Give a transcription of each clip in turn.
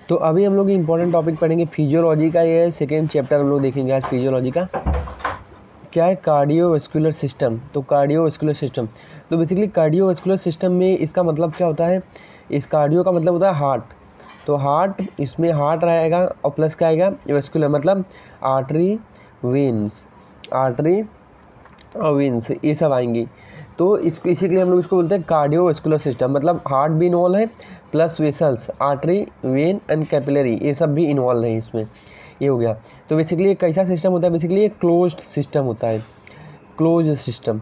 तो अभी हम लोग इंपॉर्टेंट टॉपिक पढ़ेंगे फिजियोलॉजी का। ये सेकेंड चैप्टर हम लोग देखेंगे आज फिजियोलॉजी का। क्या है कार्डियोवैस्कुलर सिस्टम। तो कार्डियोवैस्कुलर सिस्टम, तो बेसिकली कार्डियोवैस्कुलर सिस्टम में इसका मतलब क्या होता है, इस कार्डियो का मतलब होता है हार्ट। तो हार्ट, इसमें हार्ट रहेगा और प्लस क्या आएगा वैस्कुलर, मतलब आर्टरी वेन्स, आर्टरी और वेन्स ये सब आएंगी। तो इसको इसी के लिए हम लोग इसको बोलते हैं कार्डियोवैस्कुलर सिस्टम, मतलब हार्ट भी इन्वॉल्व है plus vessels, artery, when and capillary ये सब भी इन्वॉल्व है इसमें। ये हो गया। तो बेसिकली एक कैसा सिस्टम होता है, बेसिकली एक क्लोज्ड सिस्टम होता है, क्लोज्ड सिस्टम।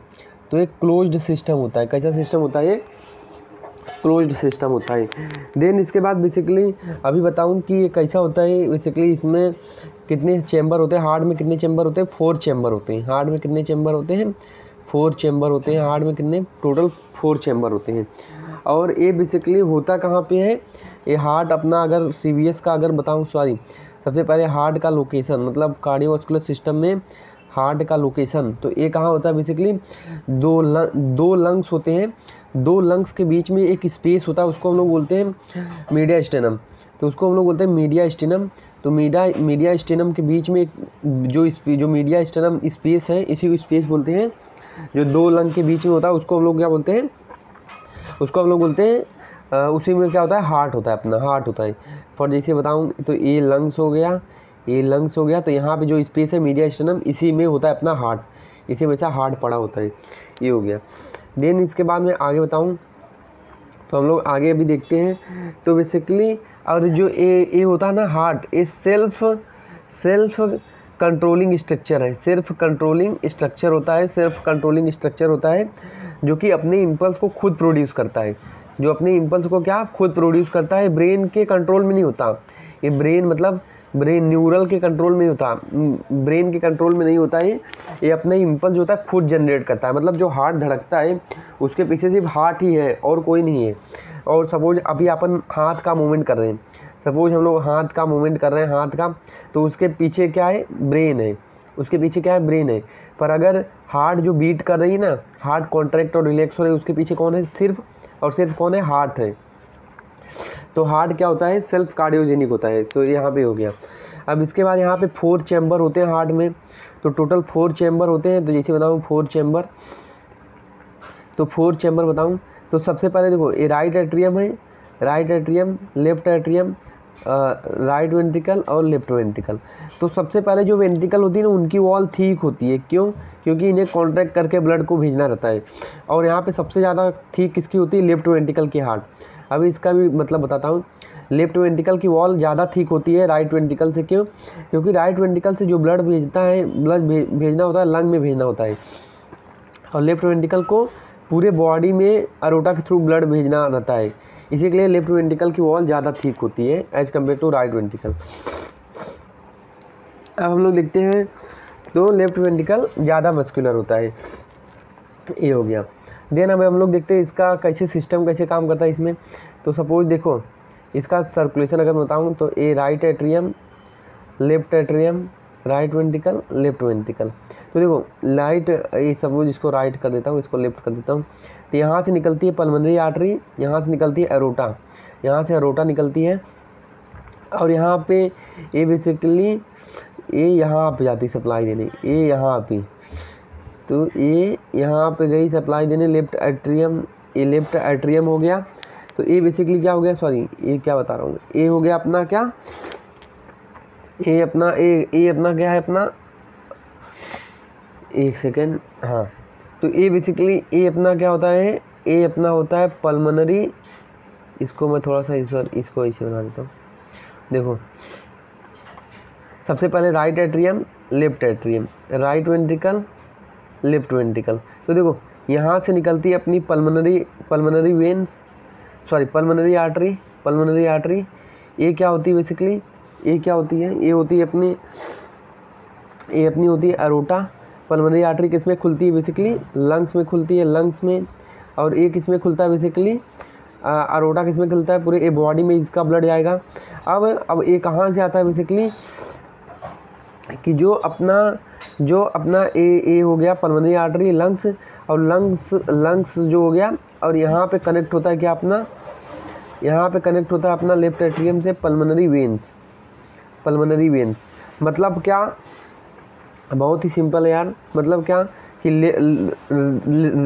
तो एक क्लोज्ड सिस्टम होता है, कैसा सिस्टम होता है, क्लोज्ड सिस्टम होता है। देन इसके बाद बेसिकली अभी बताऊं कि ये कैसा होता है। बेसिकली इसमें कितने चैम्बर होते हैं, हार्ट में कितने चैम्बर होते हैं, 4 चैम्बर होते हैं। हार्ट में कितने चैम्बर होते हैं, 4 चैम्बर होते हैं। हार्ट में कितने, टोटल 4 चैम्बर होते हैं। और ये बेसिकली होता कहाँ पे है, ये हार्ट अपना अगर CVS का अगर बताऊँ, सॉरी सबसे पहले हार्ट का लोकेशन, मतलब कार्डियोवैस्कुलर सिस्टम में हार्ट का लोकेशन, तो ये कहाँ होता है बेसिकली, दो लंग्स होते हैं, 2 लंग्स के बीच में एक स्पेस होता है, उसको हम लोग बोलते हैं मीडिया स्टेनम। तो उसको हम लोग बोलते हैं मीडिया स्टेनम। तो मीडिया स्टेनम के बीच में एक जो मीडिया स्टेनम स्पेस है, इसी को स्पेस बोलते हैं। जो 2 लंग के बीच में होता है उसको हम लोग क्या बोलते हैं, उसको हम लोग बोलते हैं उसी में क्या होता है, हार्ट होता है, अपना हार्ट होता है। फॉर जैसे बताऊँ तो ये लंग्स हो गया, ये लंग्स हो गया, तो यहाँ पे जो स्पेस है मीडिया स्टेनम, इसी में होता है अपना हार्ट, इसी में से हार्ट पड़ा होता है। ये हो गया। देन इसके बाद मैं आगे बताऊँ तो हम लोग आगे अभी देखते हैं। तो बेसिकली और जो ये होता है ना हार्ट, ये सेल्फ कंट्रोलिंग स्ट्रक्चर है, सेल्फ कंट्रोलिंग स्ट्रक्चर होता है, सेल्फ कंट्रोलिंग स्ट्रक्चर होता है जो कि अपने इम्पल्स को खुद प्रोड्यूस करता है, जो अपने इम्पल्स को क्या खुद प्रोड्यूस करता है। ब्रेन के कंट्रोल में नहीं होता ये, ब्रेन मतलब ब्रेन न्यूरल के कंट्रोल में होता, ब्रेन के कंट्रोल में नहीं होता है। ये अपने इम्पल्स जो होता है खुद जनरेट करता है, मतलब जो हार्ट धड़कता है उसके पीछे सिर्फ हार्ट ही है और कोई नहीं है। और सपोज अभी अपन हाथ का मूवमेंट कर रहे हैं, सपोज हम लोग हाथ का मूवमेंट कर रहे हैं हाथ का, तो उसके पीछे क्या है, ब्रेन है, उसके पीछे क्या है, ब्रेन है। पर अगर हार्ट जो बीट कर रही है ना, हार्ट कॉन्ट्रैक्ट और रिलैक्स हो रही है, उसके पीछे कौन है, सिर्फ और सिर्फ कौन है, हार्ट है। तो हार्ट क्या होता है, सेल्फ कार्डियोजेनिक होता है। तो यहाँ पे हो गया। अब इसके बाद यहाँ पे 4 चैम्बर होते हैं हार्ट में, तो टोटल 4 चैम्बर होते हैं। तो जैसे बताऊँ 4 चैम्बर, तो 4 चैम्बर बताऊँ तो सबसे पहले देखो ये राइट एट्रियम है, right atrium, left atrium, right ventricle और लेफ्ट वेंट्रिकल। तो सबसे पहले जो वेंट्रिकल होती है ना, उनकी वॉल ठीक होती है। क्यों, क्योंकि इन्हें कॉन्ट्रैक्ट करके ब्लड को भेजना रहता है। और यहाँ पे सबसे ज़्यादा ठीक किसकी होती है, लेफ्ट वेंट्रिकल की हार्ट। अभी इसका भी मतलब बताता हूँ। लेफ्ट वेंट्रिकल की वॉल ज़्यादा ठीक होती है राइट वेंट्रिकल से। क्यों, क्योंकि राइट वेंट्रिकल से जो ब्लड भेजता है, ब्लड भेजना होता है, लंग में भेजना होता है। और लेफ्ट वेंट्रिकल को पूरे बॉडी में अरोटा के थ्रू ब्लड भेजना रहता है। इसी के लिए लेफ्ट वेंट्रिकल की वॉल ज़्यादा ठीक होती है as compare to right ventricle. अब हम लोग देखते हैं तो लेफ्ट वेंट्रिकल ज़्यादा मस्कुलर होता है। ये हो गया। देन अब हम लोग देखते हैं इसका कैसे सिस्टम कैसे काम करता है इसमें। तो सपोज देखो इसका सर्कुलेशन अगर बताऊँ तो ये right atrium, left atrium, right ventricle, left ventricle. तो देखो राइट, ये सपोज इसको राइट कर देता हूँ, इसको लेफ्ट कर देता हूँ। तो यहाँ से निकलती है पल्मोनरी आर्टरी, यहाँ से निकलती है एरोटा, यहाँ से एरोटा निकलती है। और यहाँ पे ये बेसिकली ये यहाँ पे जाती सप्लाई देने, ये यहाँ पे, तो ये यहाँ पे गई सप्लाई देने लेफ्ट एट्रियम, ये लेफ्ट एट्रियम हो गया। तो ये बेसिकली क्या हो गया, सॉरी ये क्या बता रहा हूँ, ये हो गया अपना क्या, ये अपना ये अपना क्या है अपना, एक सेकेंड, हाँ। तो ये बेसिकली ये अपना क्या होता है, ये अपना होता है पल्मोनरी। इसको मैं थोड़ा सा इसको ऐसे बना देता हूँ। देखो सबसे पहले right atrium, left atrium, right ventricle, left ventricle. तो देखो यहाँ से निकलती है अपनी pulmonary veins, sorry pulmonary artery, pulmonary artery. ये क्या होती है बेसिकली, ये क्या होती है, ये होती है अपनी, ये अपनी होती है एरोटा। पल्मोनरी आर्टरी किस में खुलती है बेसिकली, लंग्स में खुलती है, लंग्स में। और ये किस में खुलता है बेसिकली, एरोटा किस में खुलता है, पूरे ये बॉडी में इसका ब्लड जाएगा। अब ये कहाँ से आता है बेसिकली, कि जो अपना ए हो गया पल्मोनरी आर्टरी, लंग्स, और लंग्स जो हो गया, और यहाँ पे कनेक्ट होता है क्या अपना, यहाँ पे कनेक्ट होता है अपना लेफ्ट एट्रियम से पल्मोनरी वेन्स। पल्मोनरी वेन्स मतलब क्या, बहुत ही सिंपल है यार। मतलब क्या कि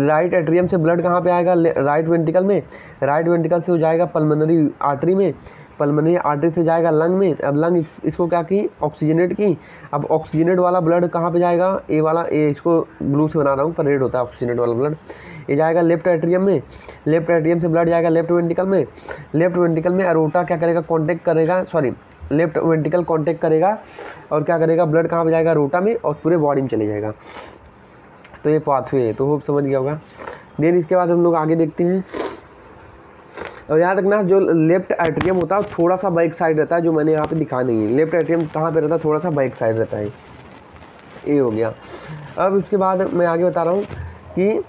राइट एट्रियम से ब्लड कहाँ पे आएगा, राइट वेंट्रिकल में, राइट वेंट्रिकल से हो जाएगा पल्मोनरी आर्टरी में, पल्मोनरी आर्टरी से जाएगा लंग में। अब लंग इसको क्या की, ऑक्सीजनेट की। अब ऑक्सीजनेट वाला ब्लड कहाँ पे जाएगा, ए वाला, ए इसको ब्लू से बना रहा हूँ पर रेड होता है ऑक्सीजनेट वाला ब्लड। ये जाएगा लेफ्ट एट्रियम में, लेफ्ट एट्रियम से ब्लड जाएगा लेफ्ट वेंट्रिकल में। लेफ्ट वेंट्रिकल में अरोटा क्या करेगा, कॉन्टेक्ट करेगा, सॉरी लेफ्ट वेंट्रिकल कॉन्टेक्ट करेगा और क्या करेगा, ब्लड कहाँ पे जाएगा, रोटा में, और पूरे बॉडी में चले जाएगा। तो ये पाथवे है, तो होप समझ गया होगा। देन इसके बाद हम लोग आगे देखते हैं। और याद रखना जो लेफ्ट एट्रियम होता है थोड़ा सा बैक साइड रहता है, जो मैंने यहाँ पे दिखा नहीं है। लेफ्ट एट्रियम कहाँ पे रहता है, थोड़ा सा बैक साइड रहता है। ये हो गया। अब उसके बाद मैं आगे बता रहा हूँ कि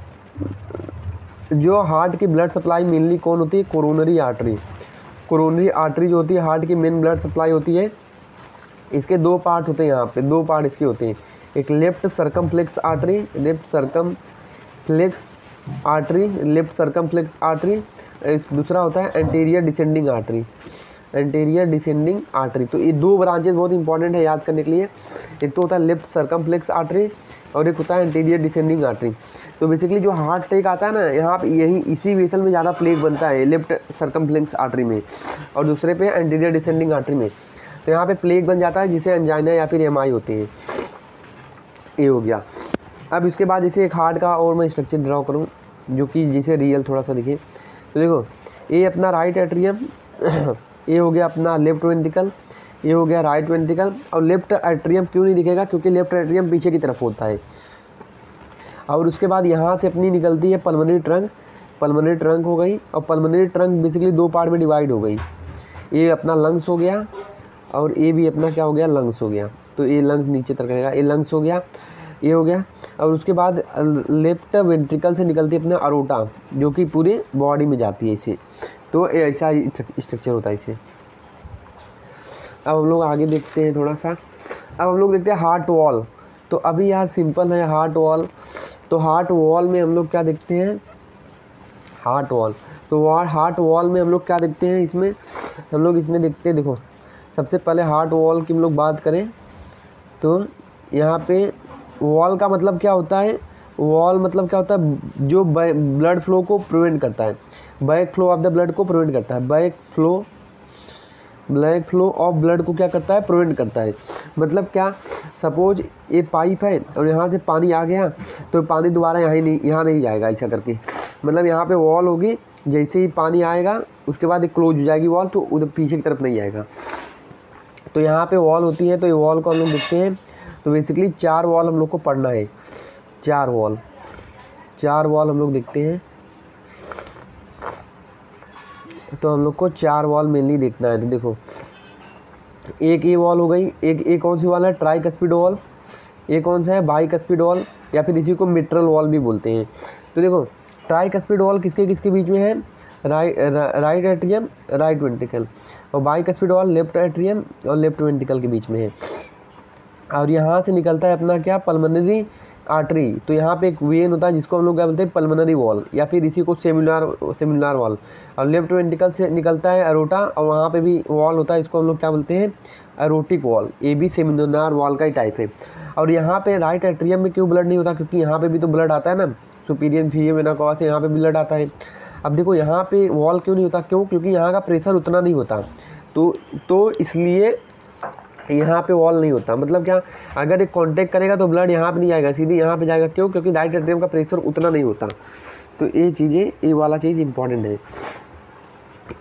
जो हार्ट की ब्लड सप्लाई मेनली कौन होती है, कोरोनरी आर्टरी। कोरोनरी आर्टरी जो होती है हार्ट की मेन ब्लड सप्लाई होती है। इसके दो पार्ट होते हैं, यहाँ पे दो पार्ट इसके होते हैं। एक left circumflex artery, left circumflex artery, left circumflex artery. दूसरा होता है anterior descending artery, anterior descending artery. तो ये दो ब्रांचेस बहुत इंपॉर्टेंट है याद करने के लिए। एक तो होता है लेफ्ट सर्कमफ्लेक्स आर्टरी और एक होता है एंटीरियर डिसेंडिंग आर्टरी। तो बेसिकली जो हार्ट अटैक आता है ना, यहाँ पे यही इसी वेसल में ज़्यादा प्लेग बनता है, लेफ्ट सर्कमफ्लेक्स आर्टरी में, और दूसरे पे एंटीरियर डिसेंडिंग आर्टरी में। तो यहाँ पे प्लेग बन जाता है जिसे एंजाइना या फिर एमआई होते हैं। ये हो गया। अब इसके बाद इसे एक हार्ट का और मैं स्ट्रक्चर ड्रॉ करूँ जो कि जिसे रियल थोड़ा सा दिखे। तो देखो ये अपना राइट एट्रियम, ये हो गया अपना लेफ्ट वेंट्रिकल, ये हो गया राइट वेंट्रिकल। और लेफ्ट एट्रियम क्यों नहीं दिखेगा, क्योंकि लेफ्ट एट्रियम पीछे की तरफ होता है। और उसके बाद यहाँ से अपनी निकलती है पल्मोनरी ट्रंक, पल्मोनरी ट्रंक हो गई। और पल्मोनरी ट्रंक बेसिकली दो पार्ट में डिवाइड हो गई। ये अपना लंग्स हो गया और ये भी अपना क्या हो गया, लंग्स हो गया। तो ये लंग्स नीचे तक रहेगा, ये लंग्स हो गया, ये हो गया। और उसके बाद लेफ्ट वेंट्रिकल से निकलती है अपना अरोटा जो कि पूरे बॉडी में जाती है इसे। तो ऐसा स्ट्रक्चर होता है इसे। अब हम लोग आगे देखते हैं थोड़ा सा। अब हम लोग देखते हैं हार्ट वॉल। तो अभी यार सिंपल है हार्ट वॉल। तो हार्ट वॉल में हम लोग क्या देखते हैं, हार्ट वॉल। तो हार्ट वॉल में हम लोग क्या देखते हैं, इसमें हम लोग इसमें देखते हैं, देखो सबसे पहले हार्ट वॉल की हम लोग बात करें तो यहाँ पे वॉल का मतलब क्या होता है, वॉल मतलब क्या होता है, जो ब्लड फ्लो को प्रिवेंट करता है, back flow of the blood को प्रिवेंट करता है। बैक फ्लो ऑफ ब्लड को क्या करता है, प्रिवेंट करता है। मतलब क्या, सपोज ये पाइप है और यहाँ से पानी आ गया तो पानी दोबारा यहाँ नहीं जाएगा ऐसा करके। मतलब यहाँ पे वॉल होगी, जैसे ही पानी आएगा उसके बाद एक क्लोज हो जाएगी वॉल, तो उधर पीछे की तरफ नहीं आएगा। तो यहाँ पे वॉल होती है। तो ये वॉल को हम लोग देखते हैं। तो बेसिकली 4 वॉल हम लोग को पढ़ना है, 4 वॉल हम लोग देखते हैं। तो हम लोग को 4 वॉल मेनली देखना है। तो देखो एक ये वॉल हो गई, एक कौन सी वॉल है, ट्राइकस्पिड वॉल। ये कौन सा है, बाइकस्पिड वॉल, या फिर इसी को मिट्रल वॉल भी बोलते हैं। तो देखो ट्राइकस्पिड वॉल किसके बीच में है, राइट एट्रियम राइट वेंट्रिकल, और बाइकस्पिड वॉल लेफ्ट एट्रियम और लेफ्ट वेंट्रिकल के बीच में है। और यहाँ से निकलता है अपना क्या, पल्मोनरी आर्टरी। तो यहाँ पे एक वेन होता है जिसको हम लोग क्या बोलते हैं, पल्मोनरी वॉल, या फिर इसी को सेमिनार वॉल। और लेफ्ट वेंट्रिकल से निकलता है अरोटा, और वहाँ पे भी वॉल होता है, इसको हम लोग क्या बोलते हैं, एरोटिक वॉल। ये भी सेमिनार वॉल का ही टाइप है। और यहाँ पे राइट एट्रियम में क्यों ब्लड नहीं होता, क्योंकि यहाँ पे भी तो ब्लड आता है ना, सुपीरियर इंफीरियर वेना कवा से यहाँ पे ब्लड आता है। अब देखो यहाँ पे वॉल क्यों नहीं होता, क्योंकि यहाँ का प्रेशर उतना नहीं होता, तो इसलिए यहाँ पे वॉल नहीं होता। मतलब क्या, अगर एक कांटेक्ट करेगा तो ब्लड यहाँ पे नहीं आएगा, सीधे यहाँ पे जाएगा। क्यों, क्योंकि राइट एट्रियम का प्रेशर उतना नहीं होता। तो ये चीज़ें, ये वाला चीज़ इंपॉर्टेंट है,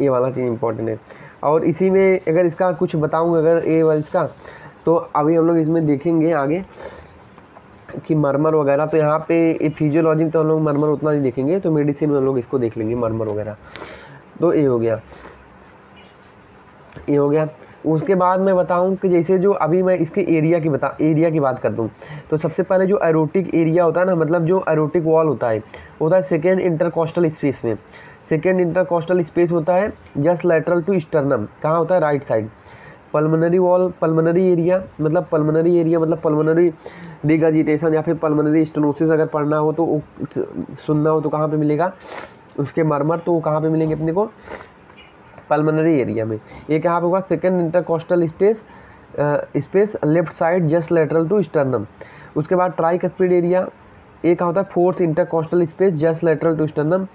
ये वाला चीज़ इंपॉर्टेंट है। और इसी में अगर इसका कुछ बताऊँ, अगर ये वाला इसका, तो अभी हम लोग इसमें देखेंगे आगे कि मरमर वगैरह। तो यहाँ पे फिजियोलॉजी में तो हम लोग मरमर उतना नहीं देखेंगे, तो मेडिसिन में हम लोग इसको देख लेंगे मरमर वगैरह। तो ये हो गया। उसके बाद मैं बताऊं कि जैसे जो अभी मैं इसके एरिया की बात कर दूं, तो सबसे पहले जो एरोटिक एरिया होता है ना, मतलब जो एरोटिक वॉल होता है सेकेंड इंटरकोस्टल स्पेस में। सेकेंड इंटरकोस्टल स्पेस होता है जस्ट लैटरल टू स्टर्नम। कहाँ होता है, right side. Pulmonary wall, pulmonary area मतलब पल्मोनरी रिगर्जिटेशन या फिर पल्मोनरी स्टेनोसिस अगर पढ़ना हो तो सुनना हो तो कहाँ पे मिलेगा उसके मरमर, तो कहाँ पे मिलेंगे अपने को, पल्मोनरी एरिया में। एक यहाँ पे होगा second intercostal space left side just lateral to sternum. उसके बाद ट्राइकस्पिड एरिया, एक कहाँ होता है fourth intercostal space just lateral to sternum.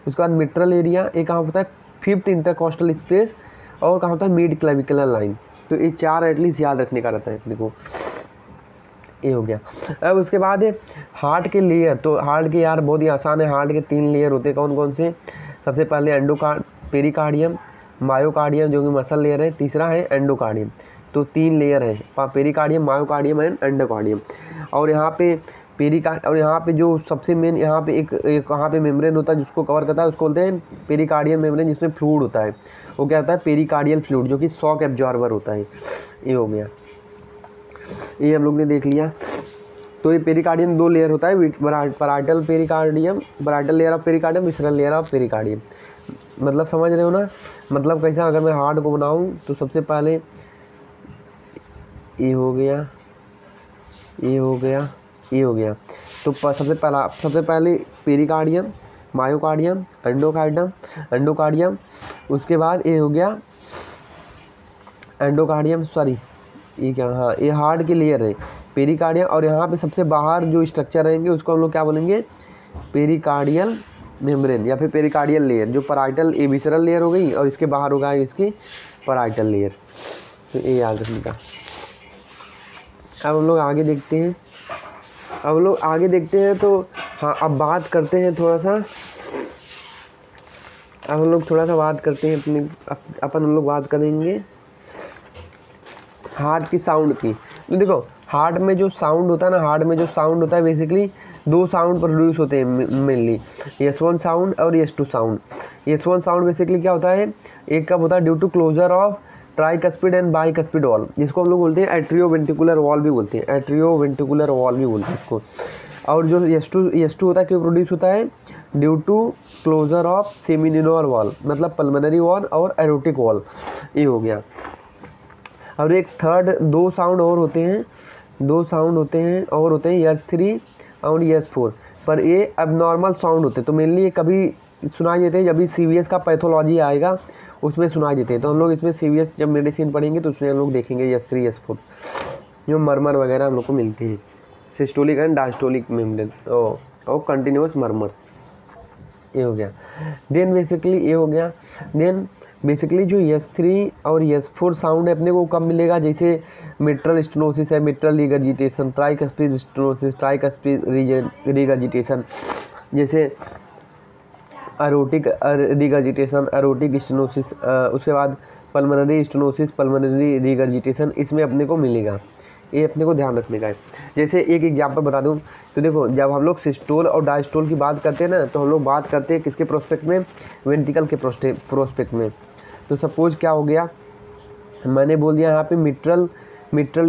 उसके बाद मिट्रल एरिया, एक कहाँ होता है फिफ्थ इंटरकोस्टल स्पेस, और कहाँ होता है मिड क्लेविकुलर लाइन। तो ये 4 एटलीस्ट याद रखने का रहता है। देखो ये हो गया। अब उसके बाद हार्ट के लेयर, तो हार्ट के यार बहुत ही आसान है। हार्ट के 3 लेयर होते हैं, कौन कौन से? सबसे पहले पेरिकार्डियम, मायोकार्डियम जो कि मसल लेयर है, तीसरा है एंडोकार्डियम। तो 3 लेयर है, पेरिकार्डियम, मायोकार्डियम एंड एंडोकार्डियम। और यहाँ पे और यहाँ पे जो सबसे मेन यहाँ पे एक यहाँ पे मेम्ब्रेन होता है जिसको कवर करता है, उसको बोलते हैं पेरिकार्डियम मेम्ब्रेन, जिसमें फ्लूइड होता है। वो क्या होता है? पेरिकार्डियल फ्लूइड, जो कि शॉक एब्जॉर्बर होता है। ये हो गया, ये हम लोग ने देख लिया। तो ये पेरिकार्डियम 2 लेयर होता है, parietal pericardium, parietal layer of pericardium, visceral layer of pericardium. मतलब समझ रहे हो ना? मतलब कैसा, अगर मैं हार्ट को बनाऊँ तो सबसे पहले ये हो गया, ये हो गया, ये हो गया। तो सबसे पहले पेरिकार्डियम, मायोकार्डियम, एंडोकार्डियम। उसके बाद ये हो गया एंडोकार्डियम, सॉरी ये क्या, हाँ ये हार्ट की लेयर है पेरिकार्डियम। और यहाँ पे सबसे बाहर जो स्ट्रक्चर रहेंगे उसको हम लोग क्या बोलेंगे? पेरिकार्डियल मेम्ब्रेन या फिर पेरिकार्डियल लेयर। जो पैराइटल ये विसरल लेयर हो गई, और इसके बाहर होगा इसकी पैराइटल लेयर। तो ये याद रखने का। अब हम लोग आगे देखते हैं, तो हाँ अब बात करते हैं थोड़ा सा, अब हम लोग थोड़ा सा बात करते हैं अपन हम लोग बात करेंगे हार्ट की साउंड की। तो देखो हार्ट में जो साउंड होता है बेसिकली 2 साउंड प्रोड्यूस होते हैं मेनली, S1 साउंड और S2 sound. S1 sound basically क्या होता है? एक कब होता है? Due to closure of tricuspid and bicuspid wall, जिसको हम लोग बोलते हैं एट्रियोवेंट्रिकुलर वॉल भी बोलते हैं, इसको। और जो S2 होता है क्यों प्रोड्यूस होता है? Due to closure of semilunar wall, मतलब पल्मोनरी वॉल और एरोटिक वॉल। ये हो गया। और एक थर्ड 2 साउंड और होते हैं, S3 और S4, पर ये अबनॉर्मल साउंड होते हैं। तो मेनली ये कभी सुनाई देते हैं जब भी CVS का पैथोलॉजी आएगा उसमें सुनाई देते हैं। तो हम लोग इसमें CVS जब मेडिसिन पढ़ेंगे तो उसमें हम लोग देखेंगे S3 S4 जो मरमर वगैरह हम लोग को मिलते हैं, सिस्टोलिक एंड डायस्टोलिक मेम्ब्रेन और कंटिन्यूस मरमर। ये हो गया। देन बेसिकली जो S3 और S4 साउंड है अपने को कब मिलेगा? जैसे मिट्रल स्टेनोसिस है, mitral regurgitation, tricuspid stenosis, tricuspid regurgitation, जैसे एरोटिक रिगर्जिटेशन, एरोटिक स्टेनोसिस, उसके बाद पल्मोनरी स्टेनोसिस, पल्मोनरी रिगर्जिटेशन, इसमें अपने को मिलेगा। ये अपने को ध्यान रखने का है। जैसे एक एग्जांपल बता दूं तो देखो, जब हम लोग सिस्टोल और डायस्टोल की बात करते हैं ना, तो हम लोग बात करते हैं किसके प्रोस्पेक्ट में? वेंट्रिकल के प्रोस्पेक्ट में। तो सपोज क्या हो गया, मैंने बोल दिया यहाँ पे मिट्रल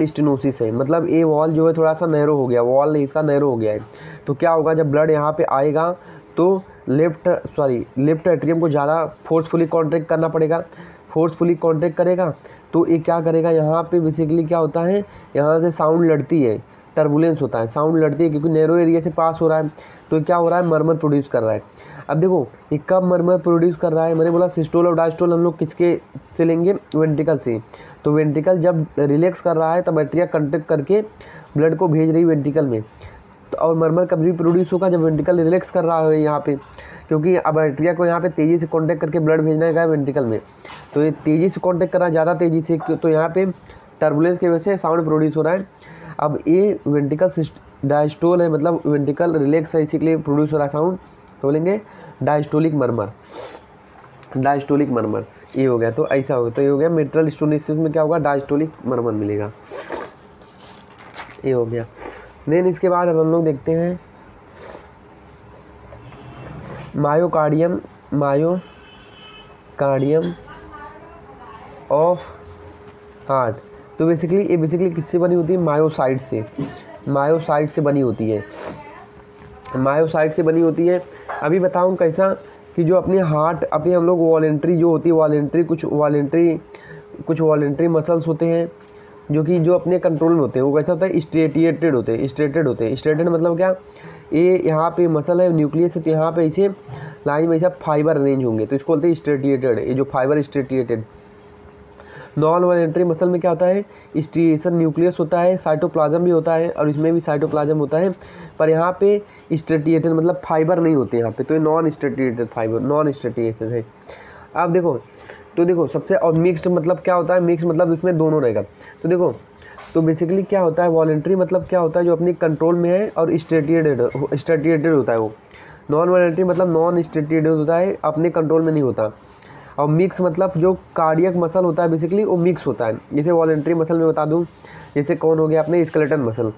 स्टेनोसिस है, मतलब ये वॉल जो है थोड़ा सा नैरो हो गया, वॉल इसका नैरो हो गया है। तो क्या होगा, जब ब्लड यहाँ पे आएगा तो लेफ्ट एट्रियम को ज़्यादा फोर्सफुली कॉन्ट्रैक्ट करना पड़ेगा। फोर्सफुली कॉन्ट्रैक्ट करेगा तो ये क्या करेगा, यहाँ पे बेसिकली क्या होता है, यहाँ से साउंड लड़ती है, टर्बुलेंस होता है, साउंड लड़ती है क्योंकि नैरो एरिया से पास हो रहा है। तो क्या हो रहा है, मरमर प्रोड्यूस कर रहा है। अब देखो ये कब मरमर प्रोड्यूस कर रहा है, मैंने बोला सिस्टोल और डायस्टोल हम लोग किसके से लेंगे? वेंट्रिकल से। तो वेंट्रिकल जब रिलैक्स कर रहा है तब एट्रिया कंट्रैक्ट करके ब्लड को भेज रही वेंट्रिकल में। तो और मरमर कब भी प्रोड्यूस होगा, जब वेंट्रिकल रिलैक्स कर रहा है यहाँ पे, क्योंकि अब एट्रिया को यहाँ पे तेज़ी से कॉन्टैक्ट करके ब्लड भेजना है वेंट्रिकल में। तो ये तेज़ी से कॉन्टैक्ट कर रहा है, ज़्यादा तेज़ी से, तो यहाँ पे टर्बुलेंस की वजह से साउंड प्रोड्यूस हो रहा है। अब ये वेंट्रिकल डायस्टोल है, मतलब वेंट्रिकल रिलैक्स है, इसी के लिए प्रोड्यूस हो रहा है साउंड। तो बोलेंगे डायस्टोलिक मरमर, ये हो गया। तो ऐसा होगा, तो ये हो गया मिट्रल स्टेनोसिस में क्या होगा, डायस्टोलिक मरमर मिलेगा। ये हो गया। देन इसके बाद अब हम लोग देखते हैं मायोकार्डियम ऑफ हार्ट। तो बेसिकली किससे बनी होती है? मायोसाइट से बनी होती है। अभी बताऊं कैसा, कि जो अपने हार्ट अभी हम लोग वॉलेंट्री जो होती है, कुछ वॉलेंट्री मसल्स होते हैं जो अपने कंट्रोल में होते हैं। वो कैसा होता है, स्ट्रेटेड होते हैं। स्ट्रेटेड मतलब क्या, ये यहाँ पे मसल है न्यूक्लियस है, तो यहाँ पे इसे लाइन में ऐसा फाइबर अरेंज होंगे, तो इसको बोलते हैं स्ट्रेटिएटेड। ये जो फाइबर स्ट्रेटिएटेड। नॉन वॉलेंट्री मसल में क्या होता है, स्ट्रिएशन न्यूक्लियस होता है, साइटोप्लाज्म भी होता है और इसमें भी साइटोप्लाज्म होता है, पर यहाँ पे स्ट्रेटिएटेड मतलब फाइबर नहीं होते यहाँ पे, तो ये नॉन स्ट्रेटिएटेड फाइबर, नॉन स्ट्रेटिएटेड है। अब देखो तो देखो सबसे, और मिक्स्ड मतलब क्या होता है, मिक्स्ड मतलब उसमें दोनों रहेगा। तो देखो तो बेसिकली क्या होता है, वॉलेंट्री मतलब क्या होता है, जो अपनी कंट्रोल में है और स्ट्रेटिएटेड होता है वो। नॉन वॉलेंट्री मतलब नॉन स्ट्रेटिएटेड होता है, अपने कंट्रोल में नहीं होता। और मिक्स मतलब जो कार्डियक मसल होता है बेसिकली वो मिक्स होता है। जैसे वॉलेंट्री मसल में बता दूं, जैसे कौन हो गया अपने स्केलेटन मसल।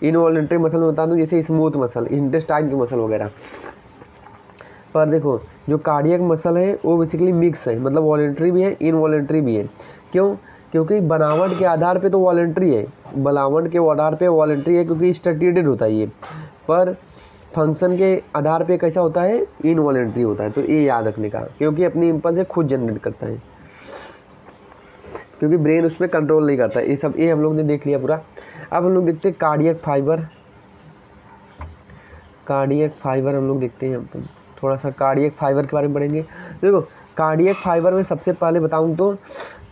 इनवॉलेंट्री मसल में बता दूं जैसे स्मूथ मसल, इंटेस्टाइन की मसल वगैरह। पर देखो जो कार्डियक मसल है वो बेसिकली मिक्स है, मतलब वॉलेंट्री भी है इनवॉलेंट्री भी है। क्यों? क्योंकि बनावट के आधार पे तो वॉलेंट्री है, बनावट के आधार पे वॉलेंट्री है क्योंकि स्ट्रेटिएटेड होता है ये, पर फंक्शन के आधार पे कैसा होता है, इनवॉलेंट्री होता है। तो ये याद रखने का, क्योंकि अपनी इम्पल्स से खुद जनरेट करता है, क्योंकि ब्रेन उस पर कंट्रोल नहीं करता है। ये सब ये हम लोग ने देख लिया पूरा। अब हम लोग देखते हैं कार्डियक फाइबर। कार्डियक फाइबर हम लोग देखते हैं, हम थोड़ा सा कार्डियक फाइबर के बारे में पढ़ेंगे। देखो कार्डियक फाइबर में सबसे पहले बताऊं तो,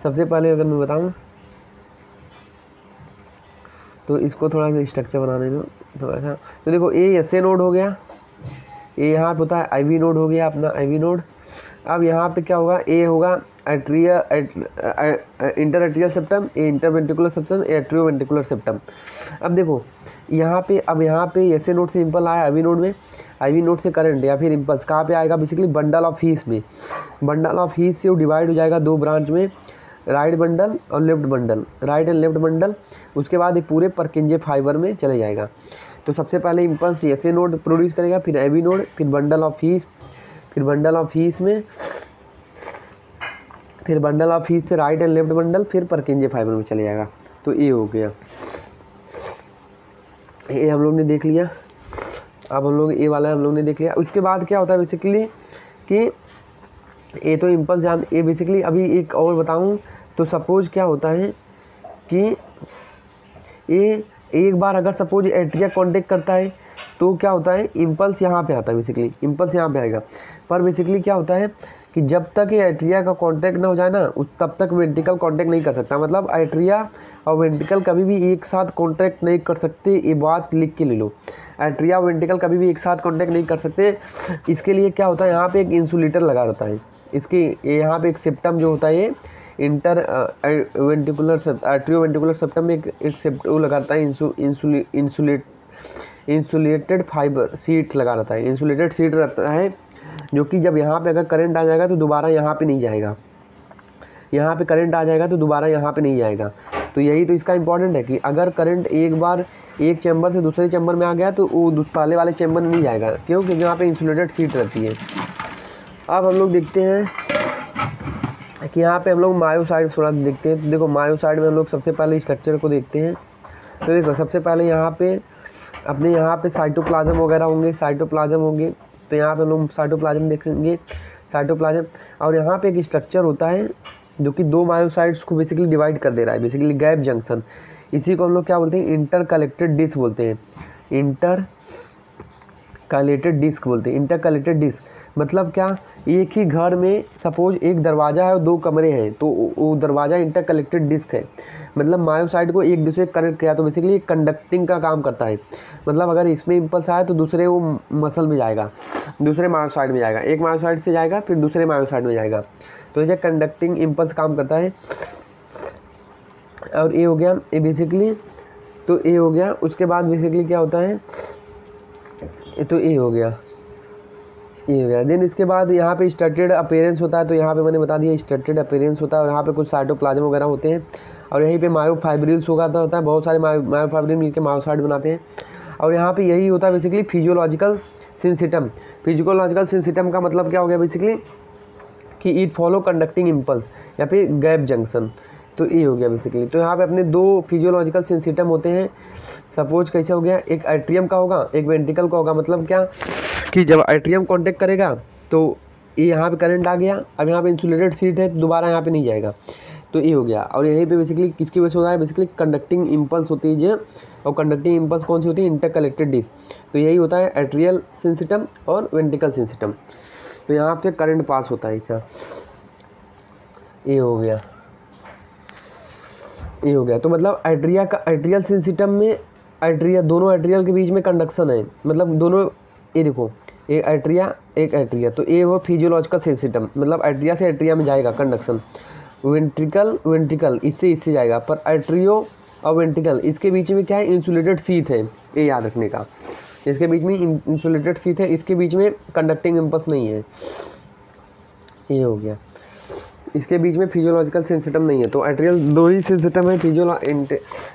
सबसे पहले अगर मैं बताऊं तो इसको थोड़ा सा स्ट्रक्चर बनाने दो थोड़ा सा। तो देखो ये एसए नोड हो गया, ये यहाँ पे होता है आईवी नोड हो गया अपना आईवी नोड। अब यहाँ पे क्या होगा, ए होगा इंटर एट्रियल सेप्टम, ए इंटरवेंट्रिकुलर सेप्टम, एट्रियोवेंट्रिकुलर सेप्टम। अब देखो यहाँ पे, अब यहाँ पे एसए नोड से इम्पल्स आया आईवी नोड में, आईवी नोड से करंट या फिर इम्पल्स कहाँ पे आएगा, बेसिकली बंडल ऑफ हीस में। बंडल ऑफ हीस से वो डिवाइड हो जाएगा दो ब्रांच में, राइट बंडल और left bundle, right and left bundle. उसके बाद ये पूरे परकिंजे फाइबर में चले जाएगा। तो सबसे पहले इम्पल्स एसए नोड प्रोड्यूस करेगा, फिर आईवी नोड, फिर बंडल ऑफ हीस, फिर बंडल ऑफ हीस में, फिर बंडल ऑफ हीस से राइट एंड लेफ्ट बंडल, फिर परकिंजे फाइबर में चले जाएगा। तो ये हो गया, ये हम लोग ने देख लिया। अब हम लोग ये वाला हम लोग ने देख लिया। उसके बाद क्या होता है बेसिकली कि ये तो इम्पल्स जान, ये बेसिकली अभी एक और बताऊं तो सपोज क्या होता है कि ये एक बार अगर सपोज एट्रिया कांटेक्ट करता है तो क्या होता है, इम्पल्स यहाँ पे आता है, बेसिकली इम्पल्स यहाँ पे आएगा। पर बेसिकली क्या होता है कि जब तक ये एट्रिया का कांटेक्ट ना हो जाए ना, उस तब तक वेंट्रिकल कांटेक्ट नहीं कर सकता। मतलब एट्रिया और वेंट्रिकल कभी भी एक साथ कांटेक्ट नहीं कर सकते, ये बात लिख के ले लो। एट्रिया और वेंट्रिकल कभी भी एक साथ कांटेक्ट नहीं कर सकते। इसके लिए क्या होता है, यहाँ पे एक इंसुलेटर लगा रहता है। इसके यहाँ पे एक सेप्टम जो होता है, ये इंटर वेंट्रिकुलर एट्रियोवेंट्रिकुलर सेप्टम में एक सेप्टम लगाता है, इंसुलेटेड फाइबर सीट लगा रहता है, इंसुलेटेड सीट रहता है, जो कि जब यहाँ पे अगर करंट आ जाएगा तो दोबारा यहाँ पे नहीं जाएगा, यहाँ पे करंट आ जाएगा तो दोबारा यहाँ पे नहीं जाएगा। तो यही तो इसका इंपॉर्टेंट है कि अगर करंट एक बार एक चैम्बर से दूसरे चैम्बर में आ गया तो वो पहले वाले चैम्बर में नहीं जाएगा। क्यों? क्योंकि यहाँ पे इंसुलेटेड सीट रहती है। अब हम लोग देखते हैं कि यहाँ पे हम लोग मायोसाइड थोड़ा देखते हैं। तो देखो मायोसाइड में हम लोग सबसे पहले स्ट्रक्चर को देखते हैं। तो देखो सबसे पहले यहाँ पे अपने यहाँ पे साइटोप्लाज्म वगैरह होंगे, साइटोप्लाज्म होंगे। तो यहाँ पे हम लोग साइटोप्लाज्म देखेंगे, साइटोप्लाज्म। और यहाँ पे एक स्ट्रक्चर होता है जो कि दो मायोसाइट्स को बेसिकली डिवाइड कर दे रहा है, बेसिकली गैप जंक्शन। इसी को हम लोग क्या बोलते हैं, इंटर कलेक्टेड डिस्क बोलते हैं, इंटर कलेक्टेड डिस्क बोलते हैं। इंटर कलेक्टेड डिस्क मतलब क्या, एक ही घर में सपोज एक दरवाज़ा है और दो कमरे हैं, तो वो दरवाज़ा इंटर कलेक्टेड डिस्क है। मतलब मायोसाइट को एक दूसरे कनेक्ट किया, तो बेसिकली कंडक्टिंग का काम करता है। मतलब अगर इसमें इम्पल्स आया तो दूसरे वो मसल में जाएगा, दूसरे मायोसाइट में जाएगा, एक मायोसाइट से जाएगा फिर दूसरे मायोसाइट में जाएगा। तो ये कंडक्टिंग इम्पल्स काम करता है। और ये हो गया ये बेसिकली, तो ये हो गया। उसके बाद बेसिकली क्या होता है, तो ये हो गया, ये हो गया। देन इसके बाद यहाँ पे स्ट्रक्चर्ड अपीयरेंस होता है। तो यहाँ पे मैंने बता दिया स्ट्रक्चर्ड अपीयरेंस होता है, और यहाँ पे कुछ साइटोप्लाज्म वगैरह होते हैं, और यहीं पे मायोफाइब्रिल्स होता है। बहुत सारे मायोफाइब्रिल मिलकर मायोसाइट बनाते हैं। और यहाँ पे यही होता है बेसिकली फिजियोलॉजिकल सिंसिटम। फिजियोलॉजिकल सिंसिटम का मतलब क्या हो गया बेसिकली कि इट फॉलो कंडक्टिंग इम्पल्स या फिर गैप जंक्शन। तो ये हो गया बेसिकली। तो यहाँ पे अपने दो फिजियोलॉजिकल सिंसिटम होते हैं। सपोज कैसे हो गया, एक एट्रियम का होगा, एक वेंट्रिकल का होगा। मतलब क्या कि जब एट्रियम कांटेक्ट करेगा तो ये यहाँ पे करंट आ गया, अब यहाँ पे इंसुलेटेड सीट है तो दोबारा यहाँ पे नहीं जाएगा। तो ये हो गया। और यहीं पे बेसिकली किसकी वजह से हो रहा है, बेसिकली कंडक्टिंग इम्पल्स होती है जो, और कंडक्टिंग इम्पल्स कौन सी होती है, इंटरकलेक्टेड डिस्क। तो यही होता है एट्रियल सिस्टम और वेंट्रिकल सिस्टम। तो यहाँ पे करंट पास होता है ऐसा। ये हो गया, ये हो गया। तो मतलब एट्रिया का, एट्रियल सिस्टम में एट्रिया, दोनों एट्रियल के बीच में कंडक्शन है, मतलब दोनों, ये देखो एक एट्रिया एक एट्रिया, तो ये हो फिजियोलॉजिकल सिस्टम, मतलब एट्रिया से एट्रिया में जाएगा कंडक्शन। वेंट्रिकल, वेंट्रिकल इससे इससे जाएगा, पर एट्रियो और वेंट्रिकल इसके बीच में क्या है, इंसुलेटेड शीथ है, ये याद रखने का। इसके बीच में इंसुलेटेड शीथ है, इसके बीच में कंडक्टिंग इम्पल्स नहीं है। ये हो गया, इसके बीच में फिजियोलॉजिकल सिस्टम नहीं है। तो एट्रियल दो ही सिस्टम है,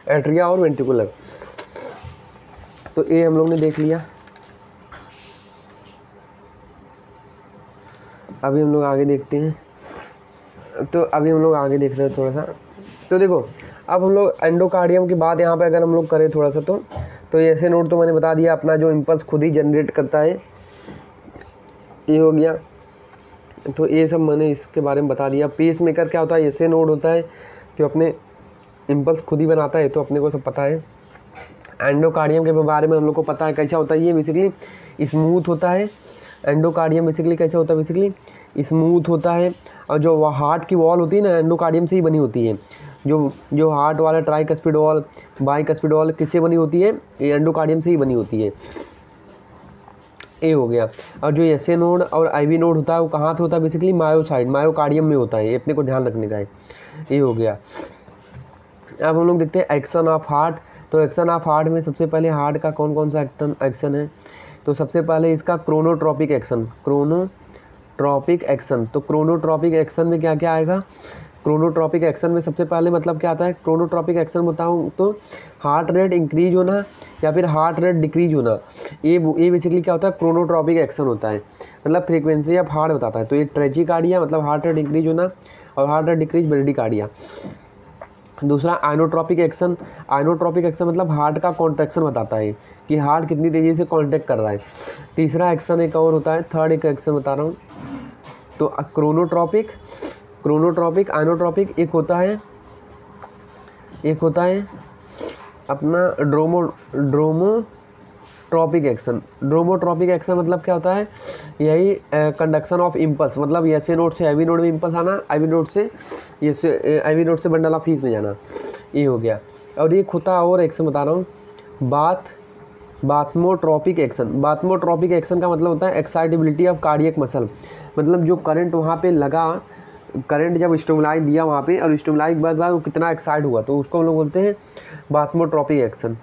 एट्रिया और वेंट्रिकुलर। तो ये हम लोग ने देख लिया। अभी हम लोग आगे देखते हैं। तो अभी हम लोग आगे देख रहे हैं थोड़ा सा। तो देखो अब हम लोग एंडोकार्डियम की बात यहाँ पे अगर हम लोग करें थोड़ा सा, तो ऐसे नोड तो मैंने बता दिया, अपना जो इम्पल्स खुद ही जनरेट करता है, ये हो गया। तो ये सब मैंने इसके बारे में बता दिया। पेस मेकर क्या होता है, ऐसे नोड होता है जो अपने इम्पल्स खुद ही बनाता है, तो अपने को सब पता है। एंडोकार्डियम के बारे में हम लोग को पता है कैसा होता है, ये बेसिकली स्मूथ होता है। एंडोकार्डियम बेसिकली कैसा होता है, बेसिकली स्मूथ होता है। और जो हार्ट की वॉल होती है ना, एंडोकार्डियम से ही बनी होती है। जो हार्ट वाला ट्राइकस्पिड वॉल, बाइकस्पिड वॉल किससे बनी होती है, ये एंडोकार्डियम से ही बनी होती है। ये हो गया। और जो एसए नोड और आईवी नोड होता है वो कहाँ पे होता है, बेसिकली मायोसाइड, मायोकार्डियम में होता है। ये अपने को ध्यान रखने का है। ये हो गया। अब हम लोग देखते हैं एक्शन ऑफ हार्ट। तो एक्शन ऑफ हार्ट में सबसे पहले हार्ट का कौन कौन सा एक्शन है, तो सबसे पहले इसका क्रोनोट्रॉपिक एक्शन, क्रोनोट्रॉपिक एक्शन। तो क्रोनोट्रॉपिक एक्शन में क्या क्या आएगा, क्रोनोट्रॉपिक एक्शन में सबसे पहले मतलब क्या आता है, क्रोनोट्रॉपिक एक्शन बताऊँ तो हार्ट रेट इंक्रीज होना या फिर हार्ट रेट डिक्रीज होना, ये बेसिकली क्या होता है, क्रोनोट्रॉपिक एक्शन होता है। मतलब फ्रीक्वेंसी ऑफ हार्ट बताता है। तो ये ट्रेजिकार्डिया मतलब हार्ट रेट इंक्रीज होना, और हार्ट रेट डिक्रीज ब्रेडिकार्डिया। दूसरा आइनोट्रॉपिक एक्शन, आइनोट्रॉपिक एक्शन मतलब हार्ट का कॉन्ट्रैक्शन बताता है कि हार्ट कितनी तेज़ी से कॉन्ट्रैक्ट कर रहा है। तीसरा एक्शन एक और होता है, थर्ड एक एक्शन बता रहा हूँ। तो क्रोनोट्रॉपिक, क्रोनोट्रॉपिक, आइनोट्रॉपिक, एक होता है अपना ड्रोमोट्रॉपिक एक्शन। ड्रोमोट्रॉपिक एक्शन मतलब क्या होता है, यही कंडक्शन ऑफ इम्पल्स, मतलब ऐसे नोड से आईवी नोड में इम्पल्स आना, आईवी नोड से बंडल ऑफ पीस में जाना। ये हो गया। और एक होता और एक्शन बता रहा हूँ, बाथमोट्रॉपिक एक्शन। बाथमोट्रॉपिक एक्शन का मतलब होता है एक्साइटेबिलिटी ऑफ कार्डियक मसल, मतलब जो करंट वहाँ पे लगा, करंट जब स्टिमुलाई दिया वहाँ पे और स्टिमुलाई के बाद वो कितना एक्साइट हुआ, तो उसको हम लोग बोलते हैं बाथमोट्रॉपिक एक्शन।